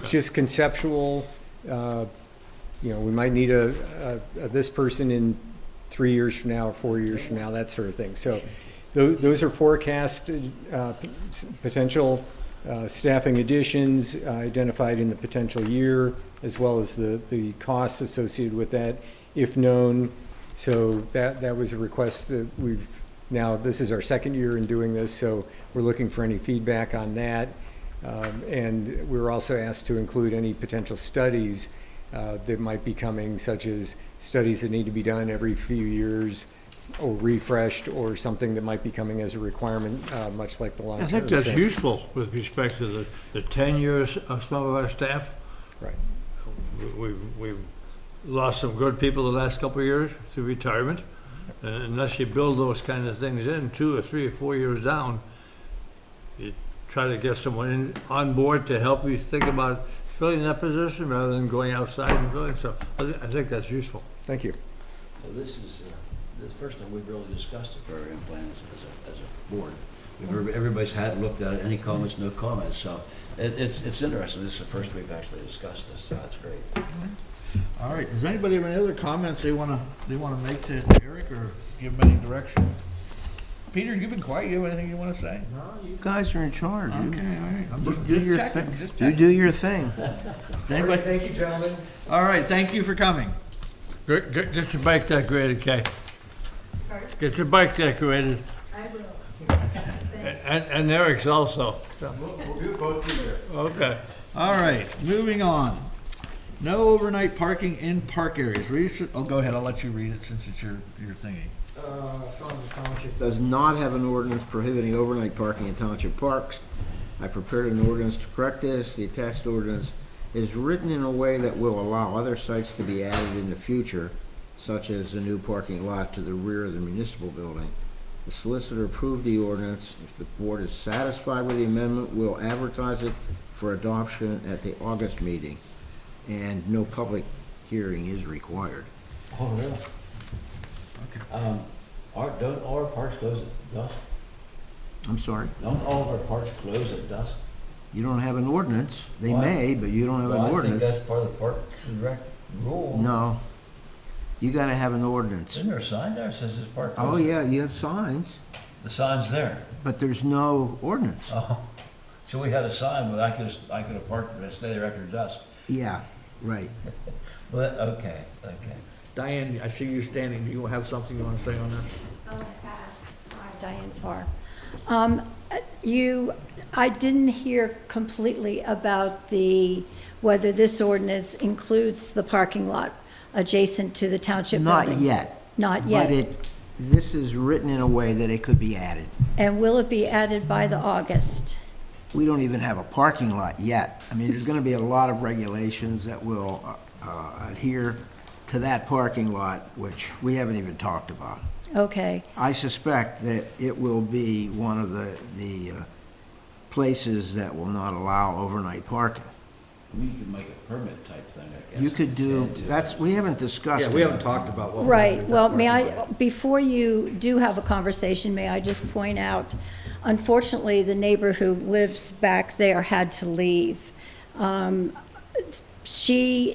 just conceptual. We might need this person in 3 years from now or 4 years from now, that sort of thing. So those are forecasted potential staffing additions identified in the potential year, as well as the costs associated with that, if known. So that was a request that this is our second year in doing this, so we're looking for any feedback on that. And we were also asked to include any potential studies that might be coming, such as studies that need to be done every few years or refreshed, or something that might be coming as a requirement, much like the long-term. I think that's things. useful with respect to the tenures of some of our staff. Right. We've lost some good people the last couple of years through retirement. And unless you build those kind of things in 2 or 3 or 4 years down, you try to get someone on board to help you think about filling that position rather than going outside and filling. So I think that's useful. Thank you. So this is the first time we've really discussed the program plan as a board. Everybody's had looked at it, any comments, no comments, so it's interesting. This is the first we've actually discussed this, so that's great. All right, does anybody have any other comments they wanna make to Eric, or give him any direction? Peter, you've been quiet, you have anything you wanna say? You guys are in charge. Okay, all right, I'm You just do your checking, thing. just You checking. do your thing. Does anybody? Thank you, gentlemen. All right, thank you for coming. Get your bike decorated, Kay. Get your bike decorated. I will. And Eric's also. We'll do both together. Okay. All right, moving on. No overnight parking in park areas. Go ahead, I'll let you read it since it's your thingy. Township does not have an ordinance prohibiting overnight parking in township parks. I prepared an ordinance to correct this. The attached ordinance is written in a way that will allow other sites to be added in the future, such as the new parking lot to the rear of the municipal building. The solicitor approved the ordinance. If the board is satisfied with the amendment, we'll advertise it for adoption at the August meeting, and no public hearing is required. Oh, really? Don't all our parks close at dusk? I'm sorry, Don't all of our parks close at dusk? you don't have an ordinance. They Why? may, but you don't have Well, an I think ordinance. that's part of the Parks and Rec rule. No. You gotta have an ordinance. Isn't there a sign there that says this park Oh, closes? yeah, you have signs, The sign's there. but there's no ordinance. Oh, so we had a sign, but I could have parked and stay there after dusk. Yeah, right. But, okay. Diane, I see you standing. Do you have something you want to say on this? Hi, Diane Farr. I didn't hear completely about whether this ordinance includes the parking lot adjacent to the township building. Not yet. Not yet. But this is written in a way that it could be added. And will it be added by the August? We don't even have a parking lot yet. I mean, there's gonna be a lot of regulations that will adhere to that parking lot, which we haven't even talked about. Okay, I suspect that it will be one of the places that will not allow overnight parking. We could make a permit type thing, I guess. You could do, we haven't discussed it. Yeah, we haven't talked about what. we're gonna do right. with Well, that may parking I, lot. before you do have a conversation, may I just point out, unfortunately, the neighbor who lives back there had to leave. She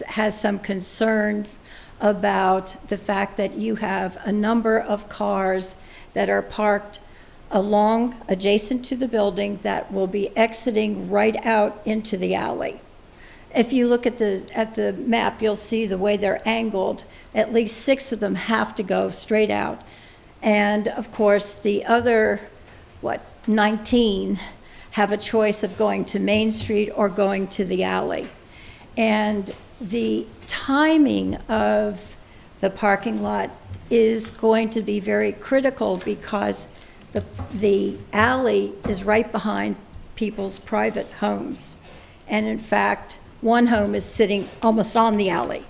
has some concerns about the fact that you have a number of cars that are parked adjacent to the building that will be exiting right out into the alley. If you look at the map, you'll see the way they're angled. At least 6 of them have to go straight out. And of course, the other, 19 have a choice of going to Main Street or going to the alley. And the timing of the parking lot is going to be very critical because the alley is right behind people's private homes. And in fact, one home is sitting almost on the alley.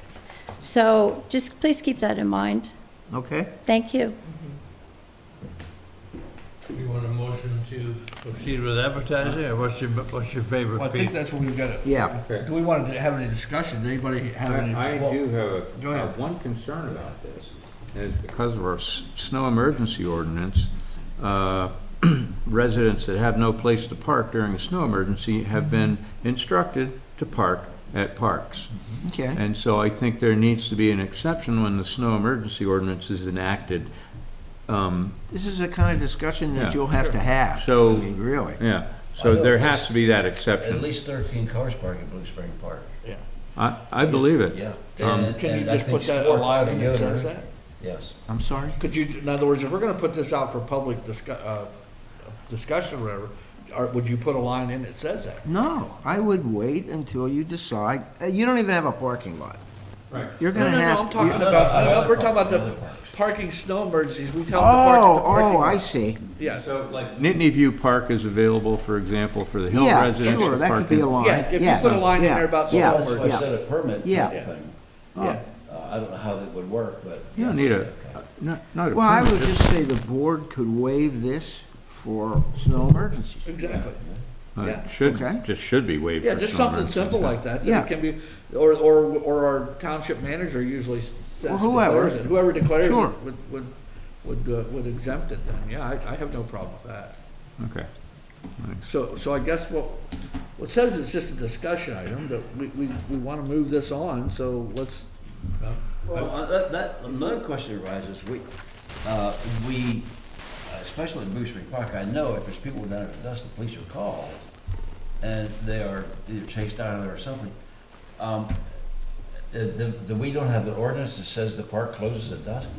So just please keep that in mind. Okay? Thank you. You want a motion to proceed with advertising, or what's your favorite, Well, I think Pete? that's what we've got to. Yeah. Do we want to have any discussion? Does anybody have any? I well, do have Go ahead. one concern about this, is because of our snow emergency ordinance, residents that have no place to park during a snow emergency have been instructed to park at parks. Okay. And so I think there needs to be an exception when the snow emergency ordinance is enacted. This is the kind of discussion that Yeah. you'll have to have. So- I mean, really. Yeah, I so know there at has least- to be that At exception. least 13 cars park at Blue Spring Park. I believe it. Yeah. Can you And I just think put that sport a line in that fighting says owners- that? Yes. I'm sorry? Could you, in other words, if we're going to put this out for public discussion or whatever, would you put a line in that says that? No, I would wait until you decide. You don't even have a parking lot. Right. You're No, gonna no, no, have. I'm talking No, about, no, we're talking about other the parks. parking snow emergencies. We tell them to park at the parking Oh, lot. I see. Yeah, So like Nittany View Park is available, for example, for the Hill Yeah, residents sure, to that park could be in. a line. yeah, if you Yes. put a line in Yeah, there about yeah, snow That's why I emergency. said a permit Yeah. type thing. Yeah, I don't know how that would work, but. You don't yes, need okay. not a Well, I permit, would just say the board could waive this for snow emergencies. exactly. yeah. Okay. Just should be waived for Yeah, just snow something emergencies, simple yeah. like that. Yeah. That it can be, or our township manager usually Or whoever. declares it. Whoever declares it Sure. would exempt it then. Yeah, I have no problem with that. Okay. Thanks. So I guess what it says is just a discussion item, that we want to move this on, so let's, Well, another question arises, especially in Blue Spring Park, I know if there's people down at dusk, the police are called, and they are either chased out of there or something. We don't have an ordinance that says the park closes at dusk?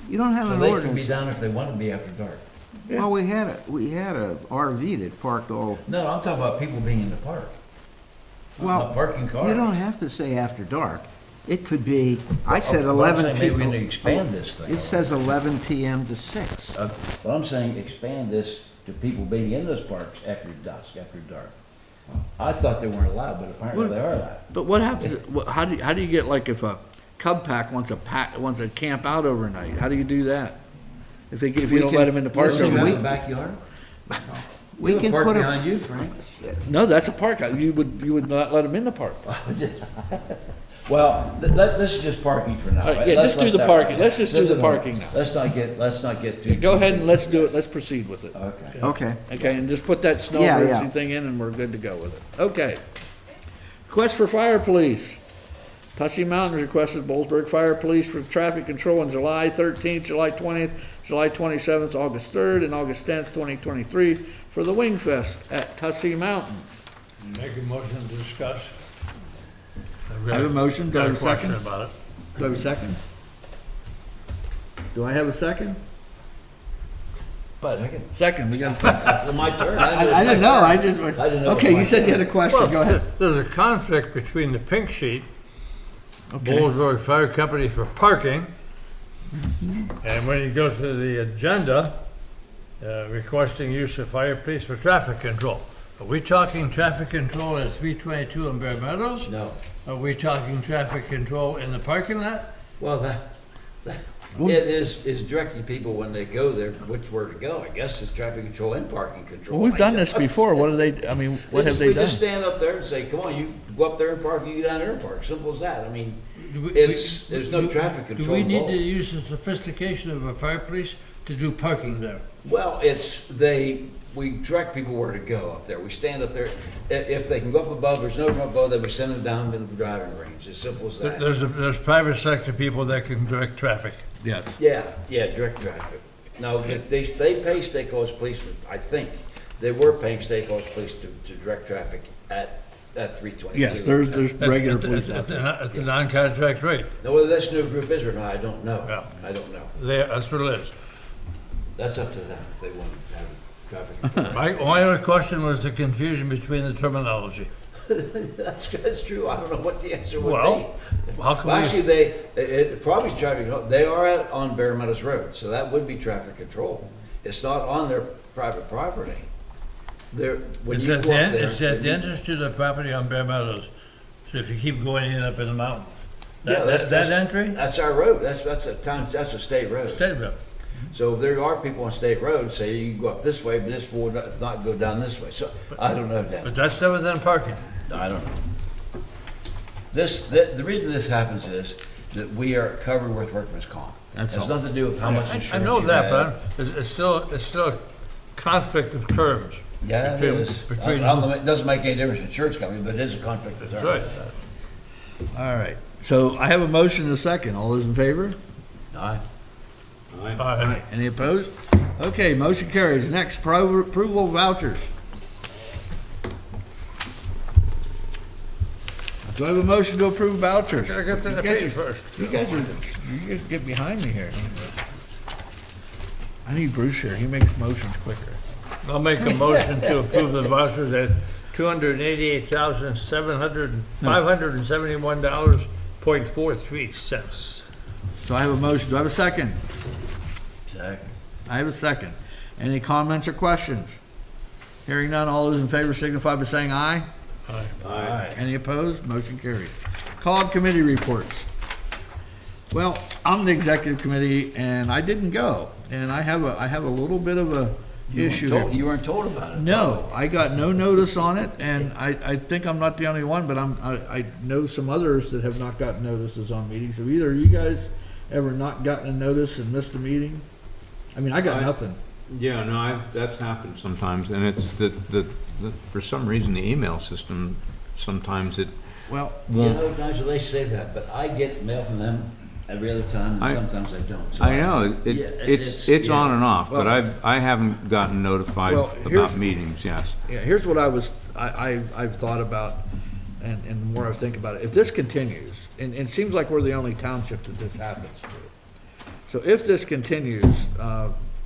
You don't have So an they can be ordinance. down if they want to be after dark? Well, we had a RV that parked all, No, I'm talking about people being in the park. well, Not parking cars. you don't have to say after dark. It could be, I said But I'm 11 saying maybe we p.m. need to expand this thing. It says 11 p.m. to 6. But I'm saying expand this to people being in those parks after dusk, after dark. I thought they weren't allowed, but apparently they are allowed. But what happens, how do you get, like, if a Cub pack wants to camp out overnight, how do you do that? If you don't let them in the park Listen, overnight? we have a backyard. We have a can park put 'em- behind you, Frank. No, that's a park, you would not let them in the park. Well, this is just parking for now. All right, right? yeah, Let's just do let the that parking. ride. Let's just do No, the no, parking now. Let's not get too. Go ahead and let's do it, let's proceed with it. Okay. Okay. Okay, and just put that snow Yeah, yeah. emergency thing in and we're good to go with it. Okay. Request for fire police. Tussey Mountain requested Bollesburg Fire Police for traffic control on July 13th, July 20th, July 27th, August 3rd, and August 10th, 2023 for the Wing Fest at Tussey Mountain. Make a motion to discuss. I have a motion. Do I Got a have a second? question about it. Do I have a second? Do I have a second? Second, we got a second. My turn. I didn't know, I just, didn't know okay, it you was said my you had a question, go ahead. There's a conflict between the pink sheet, Okay. Bollesburg Fire Company for parking, and when you go to the agenda, requesting use of fire police for traffic control. Are we talking traffic control at 322 in Bear Meadows? No. Are we talking traffic control in the parking lot? Well, it is directing people when they go there, which where to go. I guess it's traffic control and parking control. Well, we've done this before, what have they We done? just stand up there and say, come on, you go up there and park, you go down there and park. Simple as that. I mean, there's no traffic control Do we need to involved. use the sophistication of a fire police to do parking there? Well, we direct people where to go up there. We stand up there. If they can go up above, there's no room above, then we send them down to the driving range. As simple as that. There's private sector people that can direct traffic. Yes. Yeah, direct traffic. No, they pay State Coast Police, I think, they were paying State Coast Police to direct traffic at 322. Yes, there's regular police out there. At the non-contract rate. Now, whether this new group is or not, I don't know. Yeah. I don't know. That's what it is. That's up to them if they want to have traffic control. My only question was the confusion between the terminology. That's true. I don't know what the answer would be. Well, how can Well, we? actually, it probably is traffic control. They are out on Bear Meadows Road, so that would be traffic control. It's not on their private property. When It's you at go the, up there. it's at the entrance to the property on Bear Meadows. So if you keep going in up in the mountain, Yeah, that entry, That's our road. That's a state road. state road. So there are people on state roads say you can go up this way, but this will not go down this way. So I don't know, Dan. But that's different than parking. I don't know. The reason this happens is that we are covered with workman's comp. That's It's all. nothing to do with how much I insurance know you that, have. but it's still a conflict of terms. Yeah, it between- is. between- It doesn't make any difference in insurance company, but it is a conflict of That's terms. right. All right, so I have a motion and a second, all those in favor? Aye. Aye. Any opposed? Okay, motion carries. Next, approval of vouchers. Do I have a motion to approve vouchers? Gotta get to the You guys page are- first. You guys get behind me here. I need Bruce here, he makes motions quicker. I'll make a motion to approve the vouchers at $288,571.43. So I have a motion, do I have a second? Second. I have a second. Any comments or questions? Hearing none, all those in favor signify by saying aye. Aye. Any opposed? Motion carries. Called committee reports. Well, I'm the executive committee and I didn't go. And I have a little bit of a issue here. You weren't told about it. No, I got no notice on it, and I think I'm not the only one, but I know some others that have not gotten notices on meetings. Have either of you guys ever not gotten a notice and missed a meeting? I mean, I got nothing. Yeah, no, that's happened sometimes, and it's for some reason, the email system, sometimes it Well, You won't. know, Nigel, they say that, but I get mail from them every other time, and sometimes I don't. So I know, Yeah, it's on and off, but Well- I haven't gotten notified Well, here's- about meetings, yes. yeah, here's what I've thought about, and the more I think about it, if this continues, and it seems like we're the only township that this happens to. So if this continues,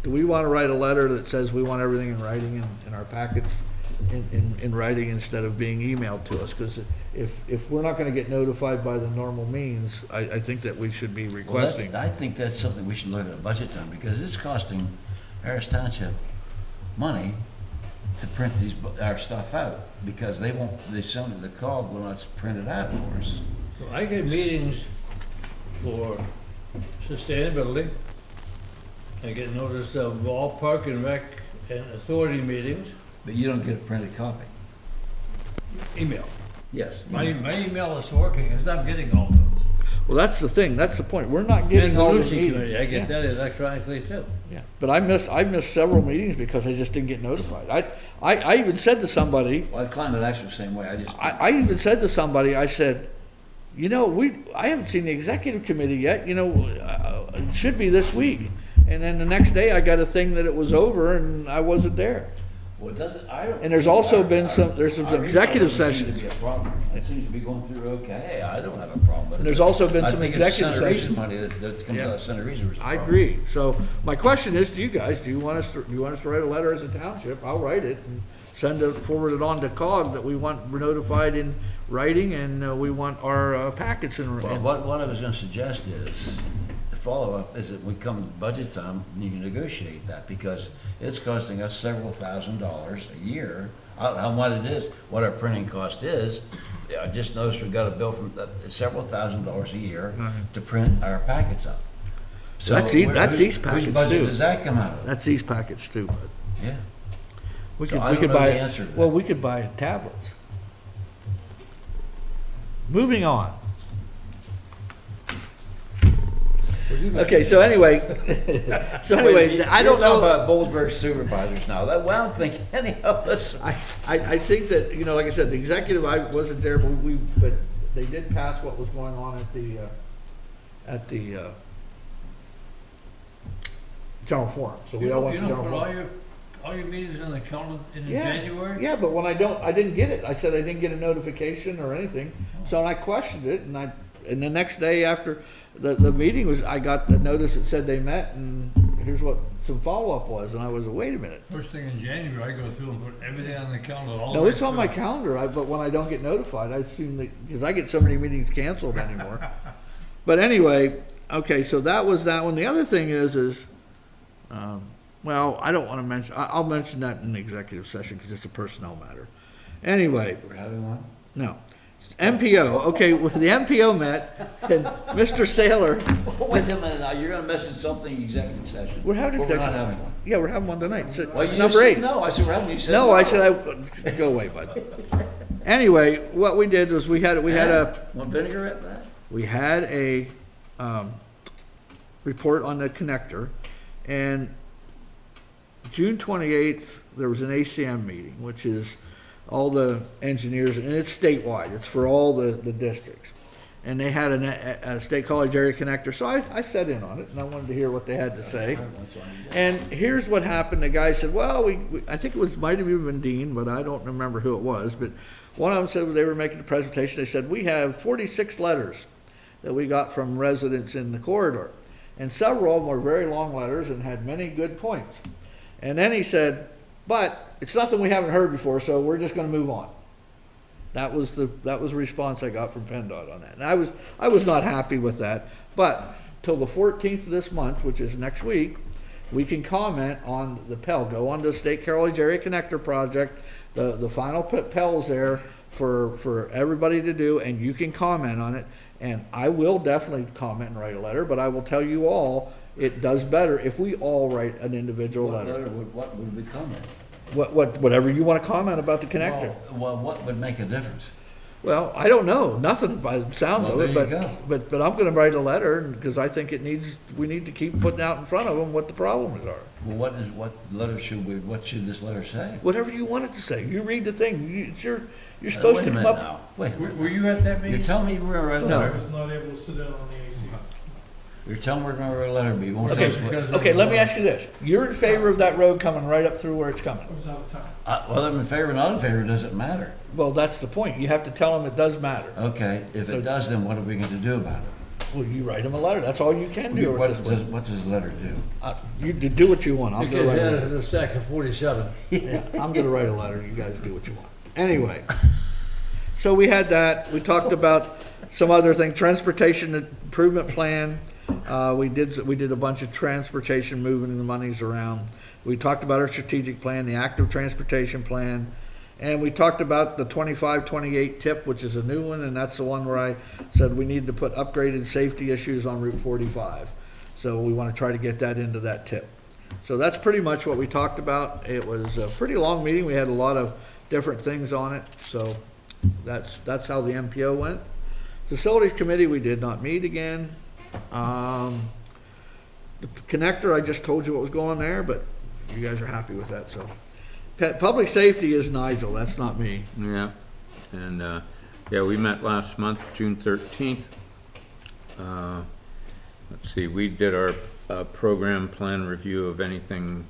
do we want to write a letter that says we want everything in writing in our packets, in writing instead of being emailed to us? Because if we're not going to get notified by the normal means, I think that we should be Well, requesting. I think that's something we should look at budget time, because it's costing Harris Township money to print our stuff out, because they send it, the COG will not print it out for us. So I get meetings for sustainability. I get notice of all park and rec and authority meetings, But you don't get a printed copy. email. Yes. My email is working, it's not getting all of those. Well, that's the thing, that's the point. We're not getting all the Lucy meetings. Committee, I Yeah. get that electronically too. Yeah, but I missed several meetings because I just didn't get notified. I even said to somebody, Well, Climate Action the same way, I even said to somebody, I said, I haven't seen the executive committee yet, it should be this week. And then the next day I got a thing that it was over and I wasn't there. Well, it doesn't, I don't. And there's also been there's some Our email executive doesn't seem to sessions. be a problem. It seems to be going through okay. I don't have a problem with it. And there's also been I some think it's executive Center Region sessions. money that comes out of Center Region. I agree. So my question is to you guys, do you want us to write a letter as a township? I'll write it and forward it on to COG that we want notified in writing and we want our packets in. Well, what I was gonna suggest is, the follow-up is that we come budget time, you can negotiate that, because it's costing us several $1,000s a year. I don't know how much it is, what our printing cost is. I just noticed we got a bill from several $1,000s a year to print our packets up. So That's these packets Whose budget too. does that come out of? That's these packets too, bud. Yeah. We So could, I we don't could know buy, the answer to that. well, we could buy tablets. Moving on. Okay, so anyway, Wait, I you're don't know. talking about Bollesburg supervisors now. Well, I don't think any of us. I think that, like I said, the executive, I wasn't there, but they did pass what was going on at the general forum. So we all went to general put forum. all your meetings on the calendar in Yeah, January? yeah, but when I didn't get it. I said I didn't get a notification or anything. So I questioned it and the next day after the meeting was, I got the notice that said they met and here's what some follow-up was. And I was, wait a minute. First thing in January, I go through and put everything on the calendar. All the No, way it's on my through. calendar, but when I don't get notified, I assume that, because I get so many meetings canceled anymore. But anyway, okay, so that was that one. The other thing is, well, I don't want to mention, I'll mention that in the executive session because it's a personnel matter. Anyway, We're having one? no. MPO, okay, well, the MPO met and Mr. Saylor, Wait a minute now, you're gonna mention something executive session. we're having But executive. We're not having one. Yeah, we're having one tonight. So, Well, you number said 8. no, I said we're having, you said No, I said go away, bud. Anyway, what we did was we had a Want vinegar at that? we had a report on the connector, and June 28th, there was an ACM meeting, which is all the engineers, and it's statewide, it's for all the districts. And they had a State College area connector, so I sat in on it, and I wanted to hear what they had to say. And here's what happened, the guy said, well, I think it might have even been Dean, but I don't remember who it was, but one of them said they were making the presentation, they said, we have 46 letters that we got from residents in the corridor. And several of them were very long letters and had many good points. And then he said, but it's nothing we haven't heard before, so we're just going to move on. That was the response I got from PennDOT on that. And I was not happy with that. But till the 14th of this month, which is next week, we can comment on the Pell. Go on to the State College Area Connector Project. The final Pell's there for everybody to do, and you can comment on it. And I will definitely comment and write a letter, but I will tell you all, it does better if we all write an individual What letter. letter what would we comment? Whatever you want to comment about the connector. Well, what would make a difference? Well, I don't know, nothing by the sounds Well, of it, there you go. but I'm gonna write a letter, because I think we need to keep putting out in front of them what the problems are. Well, what should this letter say? Whatever you want it to say, you read the thing, you're Wait supposed a to come minute up. now. Wait a minute. Were you at that You're meeting? telling me we're gonna write a No. letter? was not able to sit down on the AC. You're telling me we're gonna write a letter, but you won't tell us what. Okay, let me ask you this, you're in favor of that road coming right up through where it's coming? I was out of town. Whether I'm in favor or not in favor, doesn't matter. Well, that's the point, you have to tell them it does matter. Okay, if So- it does, then what are we gonna do about it? Well, you write them a letter, that's all you can do What at this point. does the letter do? You do what you want, I'm gonna Because write a that letter. is a stack of 47. Yeah, I'm gonna write a letter, you guys do what you want. Anyway, so we had that, we talked about some other thing, transportation improvement plan. We did a bunch of transportation, moving the monies around. We talked about our strategic plan, the active transportation plan, and we talked about the 25-28 tip, which is a new one, and that's the one where I said we need to put upgraded safety issues on Route 45. So we want to try to get that into that tip. So that's pretty much what we talked about. It was a pretty long meeting. We had a lot of different things on it. So that's how the MPO went. Facilities Committee, we did not meet again. The connector, I just told you what was going there, but you guys are happy with that, so. Public safety is Nigel, that's not me. Yeah, and, yeah, we met last month, June 13th. Let's see, we did our program plan review of anything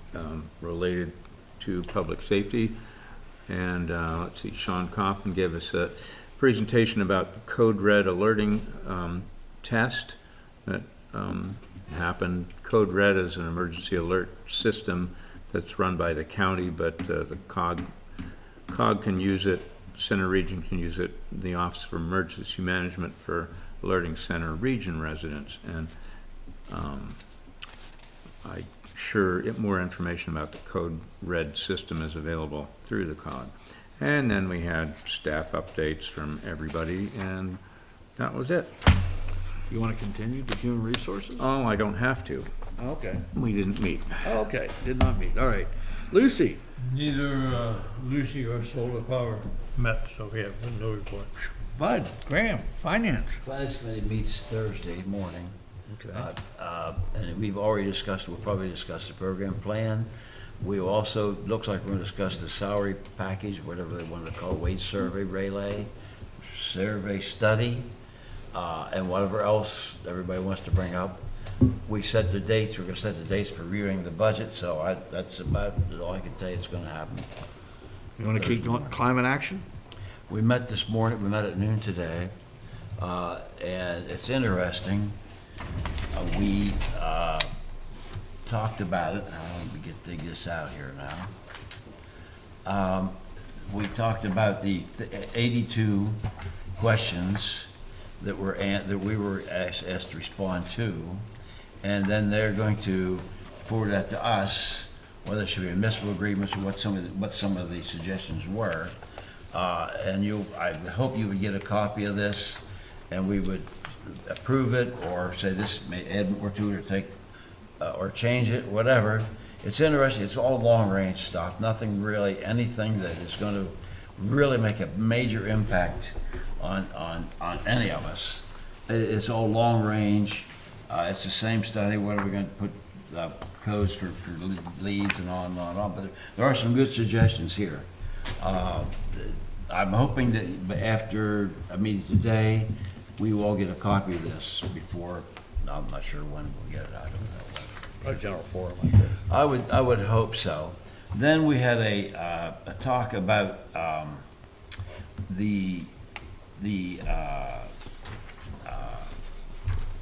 related to public safety. And let's see, Sean Kaufman gave us a presentation about the Code Red alerting test that happened. Code Red is an emergency alert system that's run by the county, but the COG can use it, Center Region can use it, the Office for Emergency Management for alerting Center Region residents. And I'm sure more information about the Code Red system is available through the COG. And then we had staff updates from everybody, and that was it. You want to continue the human resources? Oh, I don't have to. Okay. We didn't meet. Okay, did not meet, all right. Lucy? Neither Lucy or Solar Power met, so we have no report. Bud, Graham, Finance. Finance Committee meets Thursday morning. Okay. And we've already discussed, we'll probably discuss the program plan. We also, looks like we're gonna discuss the salary package, whatever they want to call it, wage survey, relay, survey study, and whatever else everybody wants to bring up. We set the dates, we're gonna set the dates for reviewing the budget, so that's about all I can tell you it's gonna happen. You want to keep going, climate action? We met this morning, we met at noon today, and it's interesting. We talked about it. Let me dig this out here now. We talked about the 82 questions that we were asked to respond to, and then they're going to forward that to us, whether it should be admissible agreements or what some of the suggestions were. And I hope you would get a copy of this, and we would approve it, or say this may add more to it, or take, or change it, whatever. It's interesting, it's all long-range stuff, nothing really, anything that is gonna really make a major impact on any of us. It's all long-range, it's the same study, what are we gonna put codes for leads and on and on and on, but there are some good suggestions here. I'm hoping that after a meeting today, we will all get a copy of this before, I'm not sure when we'll get it, I don't know. A general forum, I guess. I would hope so. Then we had a talk about the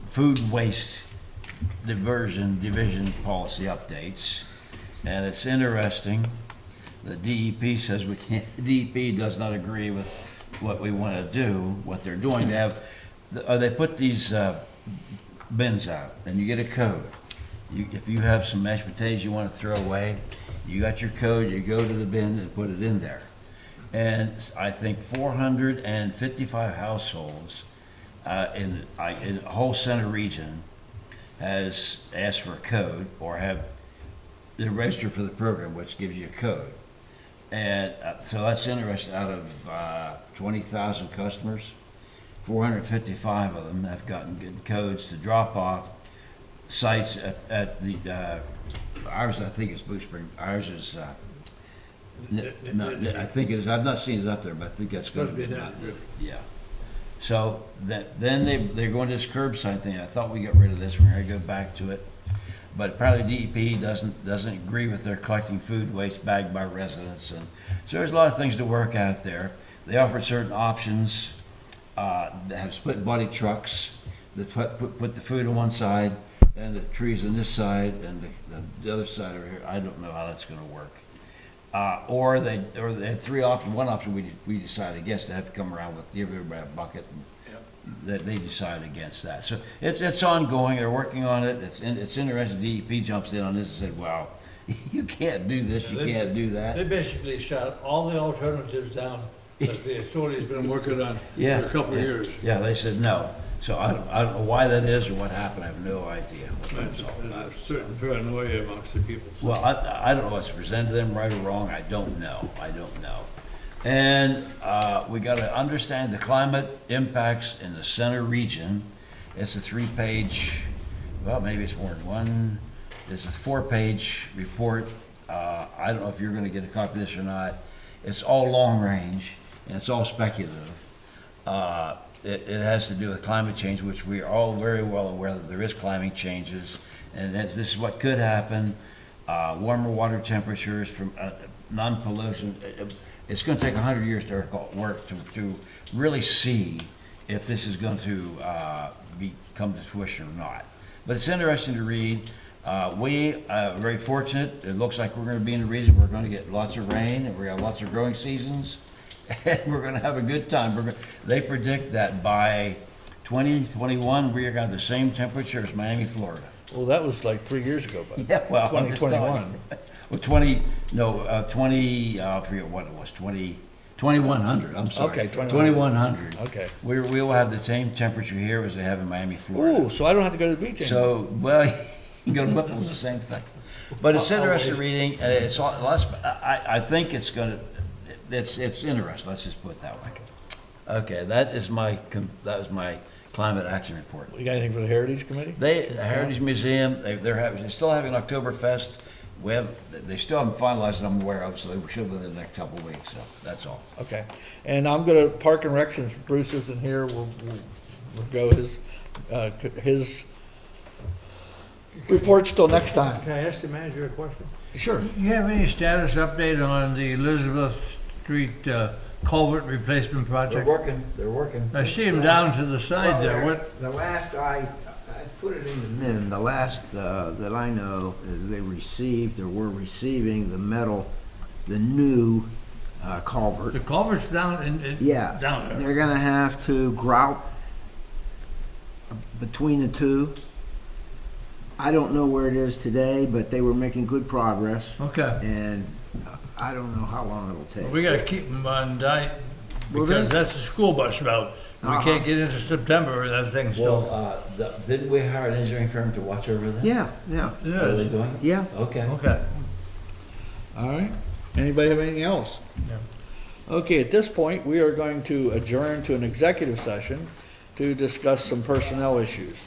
food waste division policy updates, and it's interesting. The DEP says we can't. DEP does not agree with what we want to do. What they're doing, they put these bins out, and you get a code. If you have some mashed potatoes you want to throw away, you got your code, you go to the bin and put it in there. And I think 455 households in a whole Center Region has asked for a code, or they're registered for the program, which gives you a code. And so that's interesting. Out of 20,000 customers, 455 of them have gotten good codes to drop off sites at the, ours I think is Blue Spring, ours is, I think it is, I've not seen it up there, but I think that's going to be, yeah. So then they're going to this curbside thing. I thought we got rid of this, we're going to go back to it. But apparently DEP doesn't agree with their collecting food waste bagged by residents. And so there's a lot of things to work out there. They offered certain options, that have split body trucks that put the food on one side, and the trees on this side, and the other side over here. I don't know how that's going to work. Or they had three options. One option we decided against, to have to come around with give everybody a bucket. That they decided against that. So it's ongoing. They're working on it. It's interesting. DEP jumps in on this and said, "Wow, you can't do this, you can't do They that. basically shot all the alternatives down that the authority's been working on for Yeah. a couple of years. Yeah, they said no. So I don't know why that is or what happened, I have no idea. That's a certain paranoia amongst the people. Well, I don't know what's presented to them, right or wrong, I don't know. And we got to understand the climate impacts in the center region. It's a 3-page, well, maybe it's more than one. It's a 4-page report. I don't know if you're going to get a copy of this or not. It's all long range, and it's all speculative. It has to do with climate change, which we are all very well aware that there is climate changes, and this is what could happen. Warmer water temperatures from non-pollution. It's going to take 100 years to work to really see if this is going to come to fruition or not. But it's interesting to read. We are very fortunate. It looks like we're going to be in a region we're going to get lots of rain, and we have lots of growing seasons, and we're going to have a good time. They predict that by 2021, we are going to have the same temperature as Miami, Florida. Well, that was like 3 years ago, but. Yeah, well, I'm just telling 2021. you. Well, 20, I forget what it was, 2100, I'm sorry. Okay, 2100. Okay. We will have the same temperature here as they have in Miami, Florida. Ooh, so I don't have to go to the beach anymore. So, well, you can go to Whipple, it's the same thing. But it's interesting reading, and it's, I think it's gonna, it's interesting, let's just put it that way. Okay, that is my climate action report. You got anything for the Heritage Committee? The Heritage Museum, they're still having Oktoberfest. They still haven't finalized it, I'm aware of, so they should within the next couple of weeks, so that's all. Okay. And I'm gonna, Park and Rec, since Bruce isn't here, we'll go his reports till next time. Can I ask the manager a question? Sure. You have any status update on the Elizabeth Street culvert replacement project? They're working. I see them down to the side there. What, The last, I put it in the min, the last that I know, is they received, or were receiving the new culvert. the culvert's down Yeah, down there? they're gonna have to grout between the two. I don't know where it is today, but they were making good progress, Okay. and I don't know how long it'll take. We gotta keep them on diet, Well, because then- that's the school bus route. We Uh-huh. can't get into September, and that thing's still. Well, didn't we hire an engineering firm to watch over them? Yeah, yeah, Are they Yes. doing it? yeah. Okay. Okay. All right. Anybody have anything else? Okay, at this point, we are going to adjourn to an executive session to discuss some personnel issues.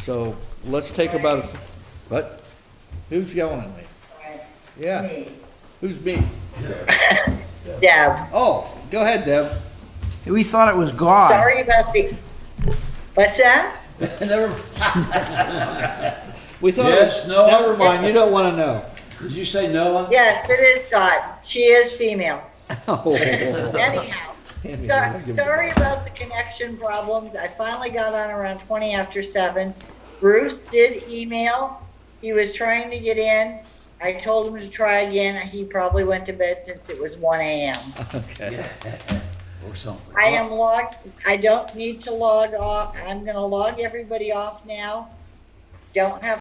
So let's take about, what? Who's yelling at me? Yeah. Who's me? Deb. Oh, go ahead, Deb. We thought it was God. Sorry about the, what's that? We thought Yes, it was, no. never mind, you don't want to know. Did you say Noah? Yes, it is God. She is female. Oh. Anyhow, sorry about the connection problems. I finally got on around 20 after 7. Bruce did email. He was trying to get in. I told him to try again. He probably went to bed since it was 1 a.m. Okay. Or something. I am logged. I don't need to log off. I'm going to log everybody off now. Don't have